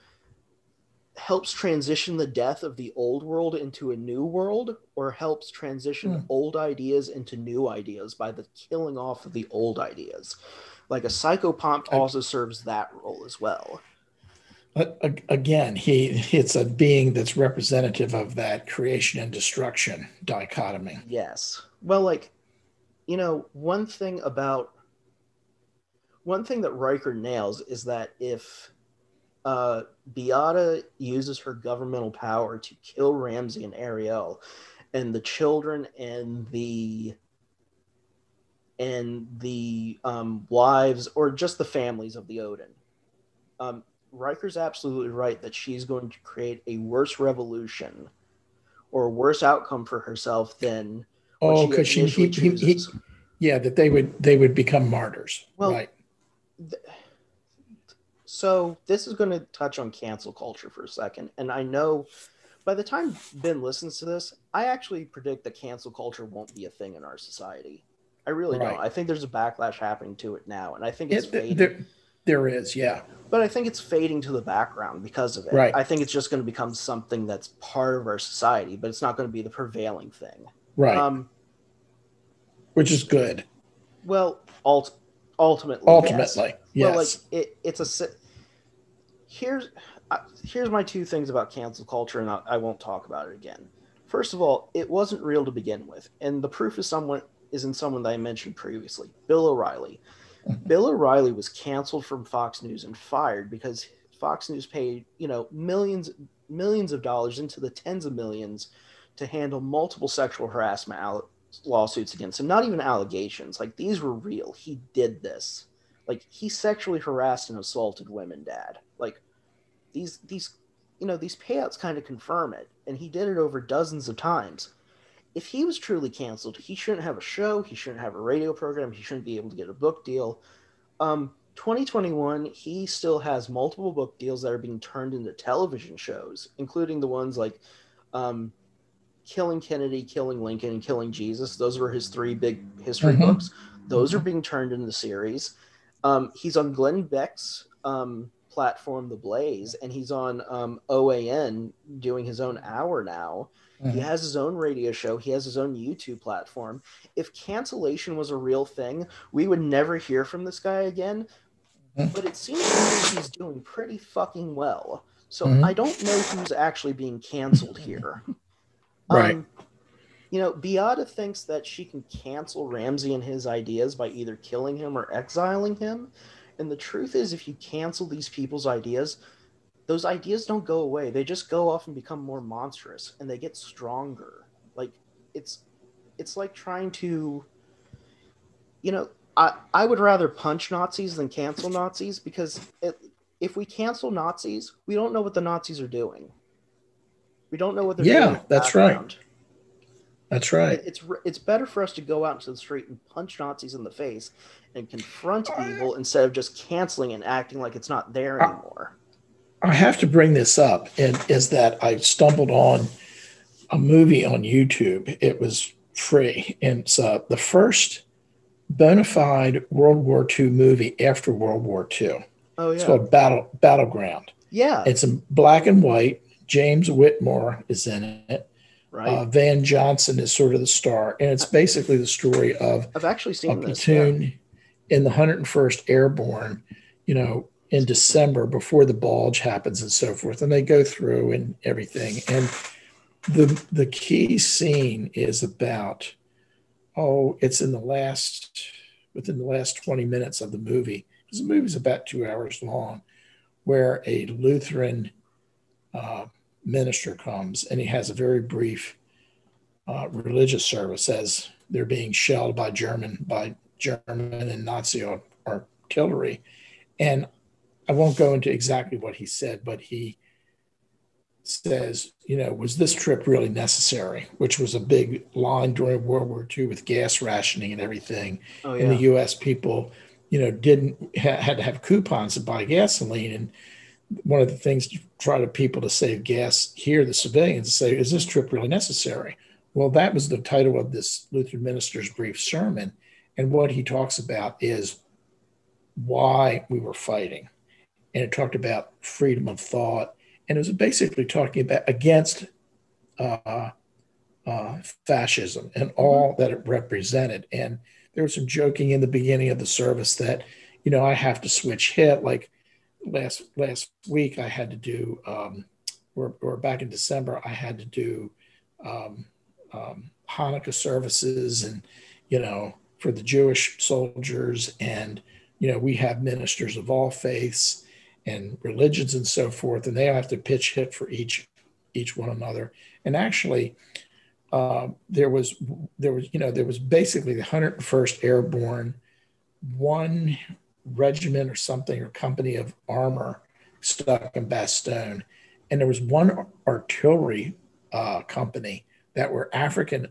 helps transition the death of the old world into a new world, or helps transition old ideas into new ideas by the killing off of the old ideas. Like a psychopomp also serves that role as well. Again, it's a being that's representative of that creation and destruction dichotomy. Yes. Well, like, you know, one thing that Riker nails is that if Beata uses her governmental power to kill Ramsey and Ariel and the children and the wives, or just the families of the Odin, Riker's absolutely right that she's going to create a worse revolution or a worse outcome for herself than what she initially chooses. That they would become martyrs. Well, right. So this is going to touch on cancel culture for a second. And I know by the time Ben listens to this, I actually predict that cancel culture won't be a thing in our society. I really don't. I think there's a backlash happening to it now. And I think it's fading. There is, yeah. But I think it's fading to the background because of it. Right. I think it's just going to become something that's part of our society, but it's not going to be the prevailing thing. Right. Which is good. Well, ultimately, yes. Well, like it's a. Here's my two things about cancel culture, and I won't talk about it again. First of all, it wasn't real to begin with, and the proof is in someone that I mentioned previously, Bill O'Reilly. Bill O'Reilly was canceled from Fox News and fired because Fox News paid, millions of dollars into the tens of millions to handle multiple sexual harassment lawsuits against him. Not even allegations. Like, these were real. He did this. Like, he sexually harassed and assaulted women, Dad. Like, these payouts kind of confirm it. And he did it over dozens of times. If he was truly canceled, he shouldn't have a show, he shouldn't have a radio program, he shouldn't be able to get a book deal. 2021, he still has multiple book deals that are being turned into television shows, including the ones like Killing Kennedy, Killing Lincoln, and Killing Jesus. Those were his three big history books. Those are being turned into series. He's on Glenn Beck's platform, The Blaze, and he's on OAN doing his own hour now. He has his own radio show. He has his own YouTube platform. If cancellation was a real thing, we would never hear from this guy again. But it seems to me he's doing pretty fucking well. So I don't know who's actually being canceled here. Right. Beata thinks that she can cancel Ramsey and his ideas by either killing him or exiling him. And the truth is, if you cancel these people's ideas, those ideas don't go away. They just go off and become more monstrous, and they get stronger. Like, it's like trying to, I would rather punch Nazis than cancel Nazis, because if we cancel Nazis, we don't know what the Nazis are doing. We don't know what they're doing. Yeah, that's right. That's right. It's better for us to go out into the street and punch Nazis in the face and confront evil instead of just canceling and acting like it's not there anymore. I have to bring this up, and is that I stumbled on a movie on YouTube. It was free, and it's the first bona fide World War II movie after World War II. Oh, yeah. It's called Battleground. Yeah. It's in black and white. James Whitmore is in it. Right. Van Johnson is sort of the star, and it's basically the story of I've actually seen a platoon in the 101st Airborne, in December before the bulge happens and so forth. And they go through and everything. And the key scene is about, it's within the last 20 minutes of the movie, because the movie's about 2 hours long, where a Lutheran minister comes and he has a very brief religious service as they're being shelled by German and Nazi artillery. And I won't go into exactly what he said, but he says, was this trip really necessary? Which was a big line during World War II with gas rationing and everything. Oh, yeah. In the U.S., people, had to have coupons to buy gasoline. And one of the things to try to people to save gas here, the civilians say, is this trip really necessary? Well, that was the title of this Lutheran minister's brief sermon. And what he talks about is why we were fighting. And it talked about freedom of thought. And it was basically talking about against fascism and all that it represented. And there was some joking in the beginning of the service that, I have to switch hit. Like last week, I had to do, or back in December, I had to do Hanukkah services and, for the Jewish soldiers. And, we have ministers of all faiths and religions and so forth, and they have to pitch hit for each one another. And actually, there was basically the 101st Airborne, one regiment or something or company of armor stuck in Bastogne, and there was one artillery company that were African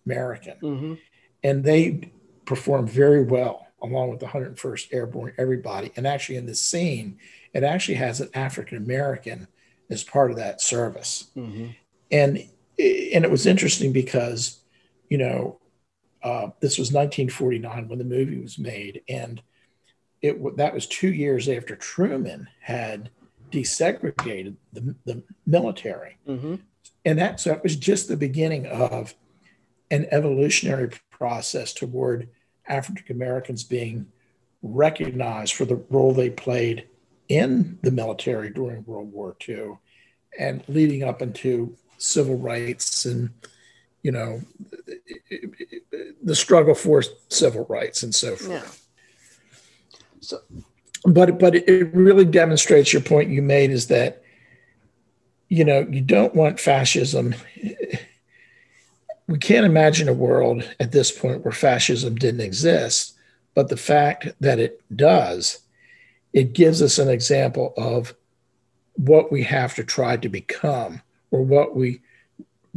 American, and they performed very well along with the 101st Airborne, everybody. And actually in this scene, it actually has an African American as part of that service. And it was interesting because, this was 1949 when the movie was made. And that was 2 years after Truman had desegregated the military. And that was just the beginning of an evolutionary process toward African Americans being recognized for the role they played in the military during World War II and leading up into civil rights and, the struggle for civil rights and so forth. Yeah. So, but it really demonstrates your point you made is that, you don't want fascism. We can't imagine a world at this point where fascism didn't exist, but the fact that it does, it gives us an example of what we have to try to become or what we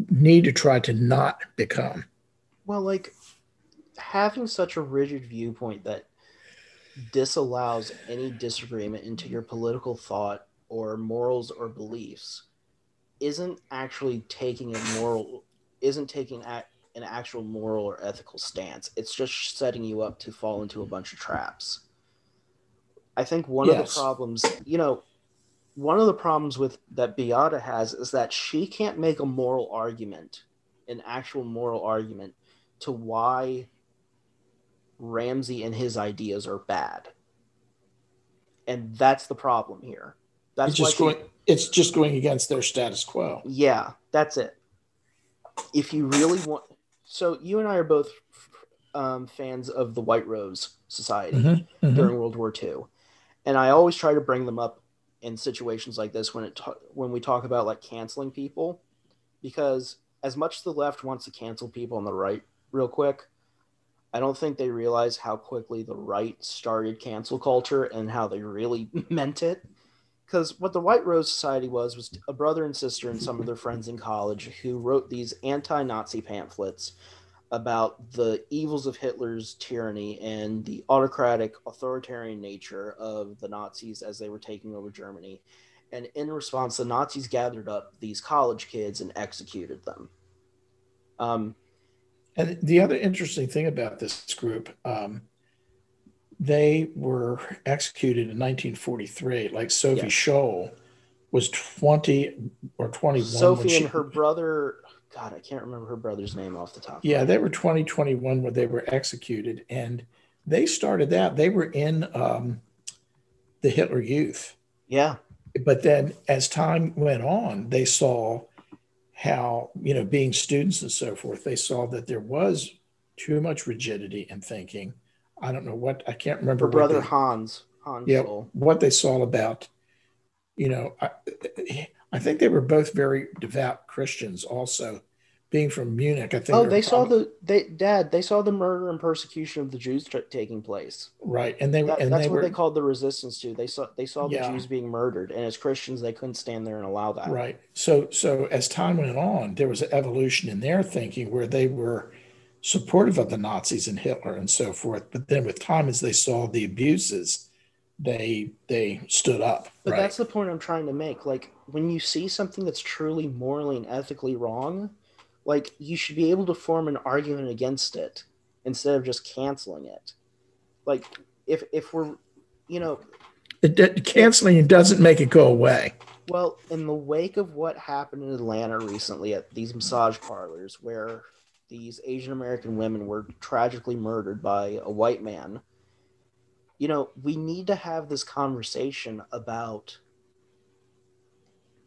need to try to not become. Well, like having such a rigid viewpoint that disallows any disagreement into your political thought or morals or beliefs isn't actually taking an actual moral or ethical stance. It's just setting you up to fall into a bunch of traps. I think one of the problems with that Beata has is that she can't make an actual moral argument to why Ramsey and his ideas are bad. And that's the problem here. It's just going against their status quo. Yeah, that's it. If you really want, so you and I are both fans of the White Rose Society during World War II, and I always try to bring them up in situations like this when we talk about like canceling people, because as much as the left wants to cancel people on the right real quick, I don't think they realize how quickly the right started cancel culture and how they really meant it. Because what the White Rose Society was a brother and sister and some of their friends in college who wrote these anti-Nazi pamphlets about the evils of Hitler's tyranny and the autocratic, authoritarian nature of the Nazis as they were taking over Germany. And in response, the Nazis gathered up these college kids and executed them. And the other interesting thing about this group, they were executed in 1943. Like Sophie Scholl was 20 or 21. Sophie and her brother, God, I can't remember her brother's name off the top. Yeah, they were 21 when they were executed. And they started out, they were in the Hitler Youth. Yeah. But then as time went on, they saw how, being students and so forth, they saw that there was too much rigidity in thinking. I don't know what, I can't remember. Her brother Hans Sol. What they saw about, I think they were both very devout Christians also. Being from Munich, I think. They saw the murder and persecution of the Jews taking place. Right, that's what they called the resistance to. They saw the Jews being murdered, and as Christians, they couldn't stand there and allow that. Right. So as time went on, there was an evolution in their thinking where they were supportive of the Nazis and Hitler and so forth. But then with time, as they saw the abuses, they stood up. But that's the point I'm trying to make. Like, when you see something that's truly morally and ethically wrong, like, you should be able to form an argument against it instead of just canceling it. Like, if we're, canceling it doesn't make it go away. Well, in the wake of what happened in Atlanta recently at these massage parlors where these Asian American women were tragically murdered by a white man, we need to have this conversation about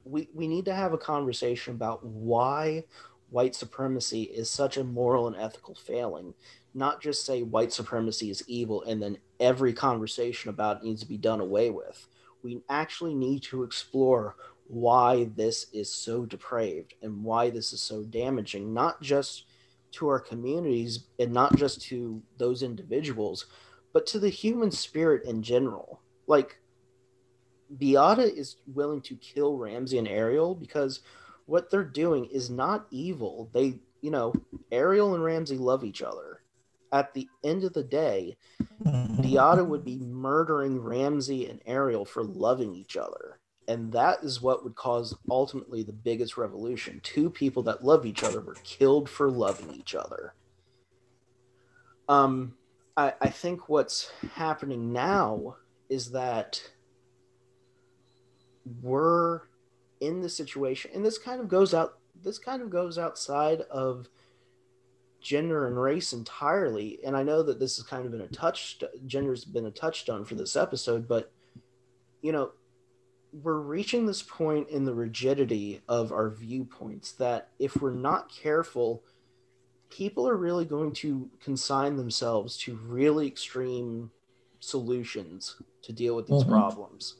we need to have a conversation about why white supremacy is such a moral and ethical failing, not just say white supremacy is evil and then every conversation about it needs to be done away with. We actually need to explore why this is so depraved and why this is so damaging, not just to our communities and not just to those individuals, but to the human spirit in general. Like, Beata is willing to kill Ramsey and Ariel because what they're doing is not evil. They, Ariel and Ramsey love each other. At the end of the day, Beata would be murdering Ramsey and Ariel for loving each other. And that is what would cause ultimately the biggest revolution. Two people that love each other were killed for loving each other. I think what's happening now is that we're in the situation, and this kind of goes outside of gender and race entirely. And I know that this has kind of been gender's been a touchstone for this episode, but we're reaching this point in the rigidity of our viewpoints that if we're not careful, people are really going to consign themselves to really extreme solutions to deal with these problems.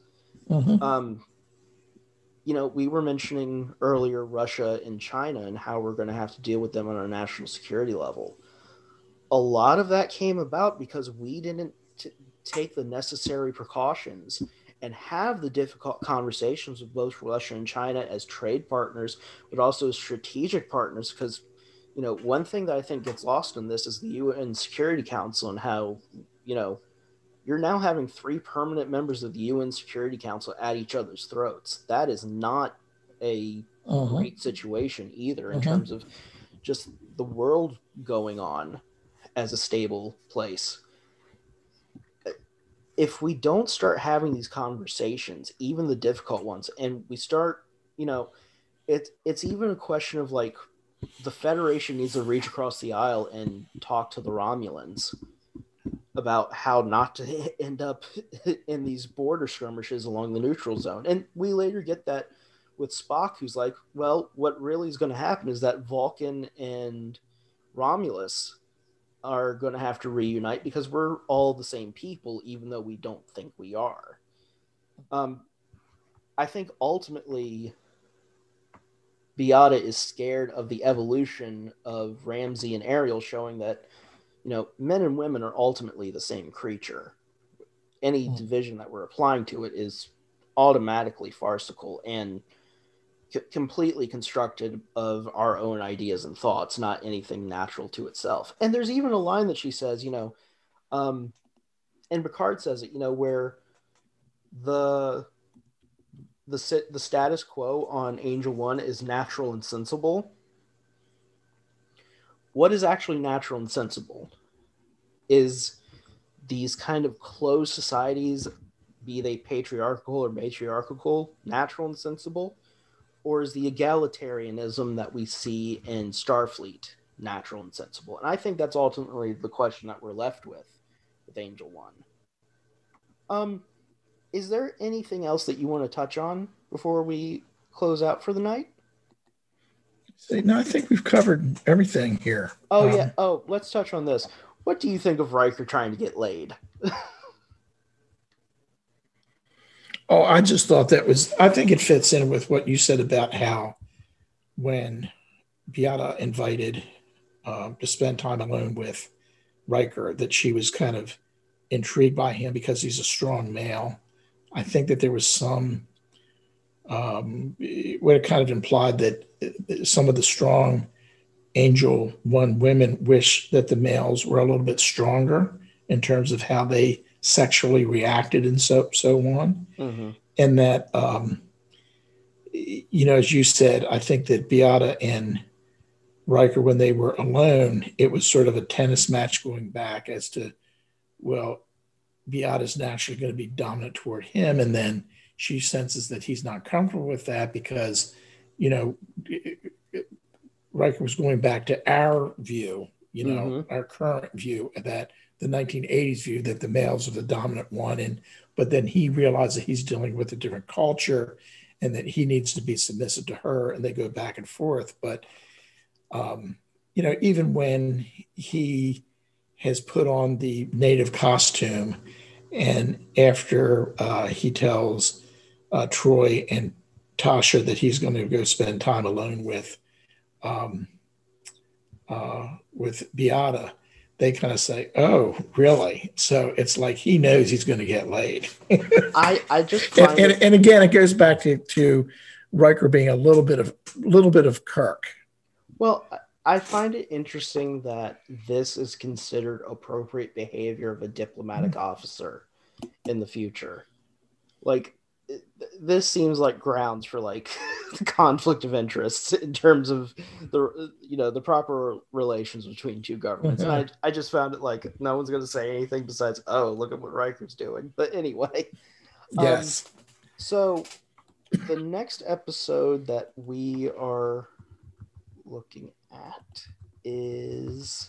We were mentioning earlier Russia and China and how we're going to have to deal with them on a national security level. A lot of that came about because we didn't take the necessary precautions and have the difficult conversations with both Russia and China as trade partners, but also as strategic partners. Because, one thing that I think gets lost in this is the UN Security Council and how, you're now having 3 permanent members of the UN Security Council at each other's throats. That is not a great situation either in terms of just the world going on as a stable place. If we don't start having these conversations, even the difficult ones, and we start, it's even a question of like the Federation needs to reach across the aisle and talk to the Romulans about how not to end up in these border skirmishes along the neutral zone. And we later get that with Spock, who's like, well, what really is going to happen is that Vulcan and Romulus are going to have to reunite because we're all the same people, even though we don't think we are. I think ultimately Beata is scared of the evolution of Ramsey and Ariel, showing that men and women are ultimately the same creature. Any division that we're applying to it is automatically farcical and completely constructed of our own ideas and thoughts, not anything natural to itself. And there's even a line that she says, and Picard says it, where the status quo on Angel One is natural and sensible. What is actually natural and sensible is these kind of closed societies, be they patriarchal or matriarchal, natural and sensible, or is the egalitarianism that we see in Starfleet natural and sensible? And I think that's ultimately the question that we're left with Angel One. is there anything else that you want to touch on before we close out for the night? No, I think we've covered everything here. Oh, yeah. Oh, let's touch on this. What do you think of Riker trying to get laid? Oh, I just thought I think it fits in with what you said about how when Beata invited to spend time alone with Riker, that she was kind of intrigued by him because he's a strong male. I think that there was some, what it kind of implied that some of the strong Angel One women wish that the males were a little bit stronger in terms of how they sexually reacted and so on. Mm-hmm. And that, as you said, I think that Beata and Riker, when they were alone, it was sort of a tennis match going back as to, well, Beata's naturally going to be dominant toward him. And then she senses that he's not comfortable with that because, Riker was going back to our view, our current view, that the 1980s view that the males are the dominant one. But then he realized that he's dealing with a different culture and that he needs to be submissive to her, and they go back and forth. But, even when he has put on the native costume and after he tells Troy and Tasha that he's going to go spend time alone with Beata, they kind of say, "Oh, really?" So it's like he knows he's going to get laid. I just find and again, it goes back to Riker being a little bit of Kirk. Well, I find it interesting that this is considered appropriate behavior of a diplomatic officer in the future. Like, this seems like grounds for like conflict of interests in terms of the proper relations between two governments. And I just found it like no one's going to say anything besides, oh, look at what Riker's doing. But anyway, yes. So the next episode that we are looking at is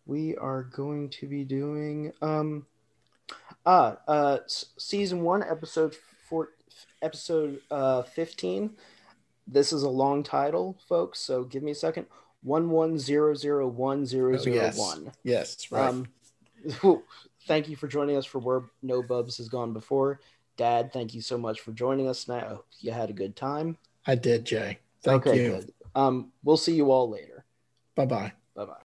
we are going to be doing season 1 episode 15. This is a long title, folks, so give me a second. 110010001. Yes, right. Thank you for joining us for Where No Bubs Has Gone Before. Dad, thank you so much for joining us tonight. I hope you had a good time. I did, Jay. Thank you. Good. We'll see you all later. Bye-bye. Bye-bye.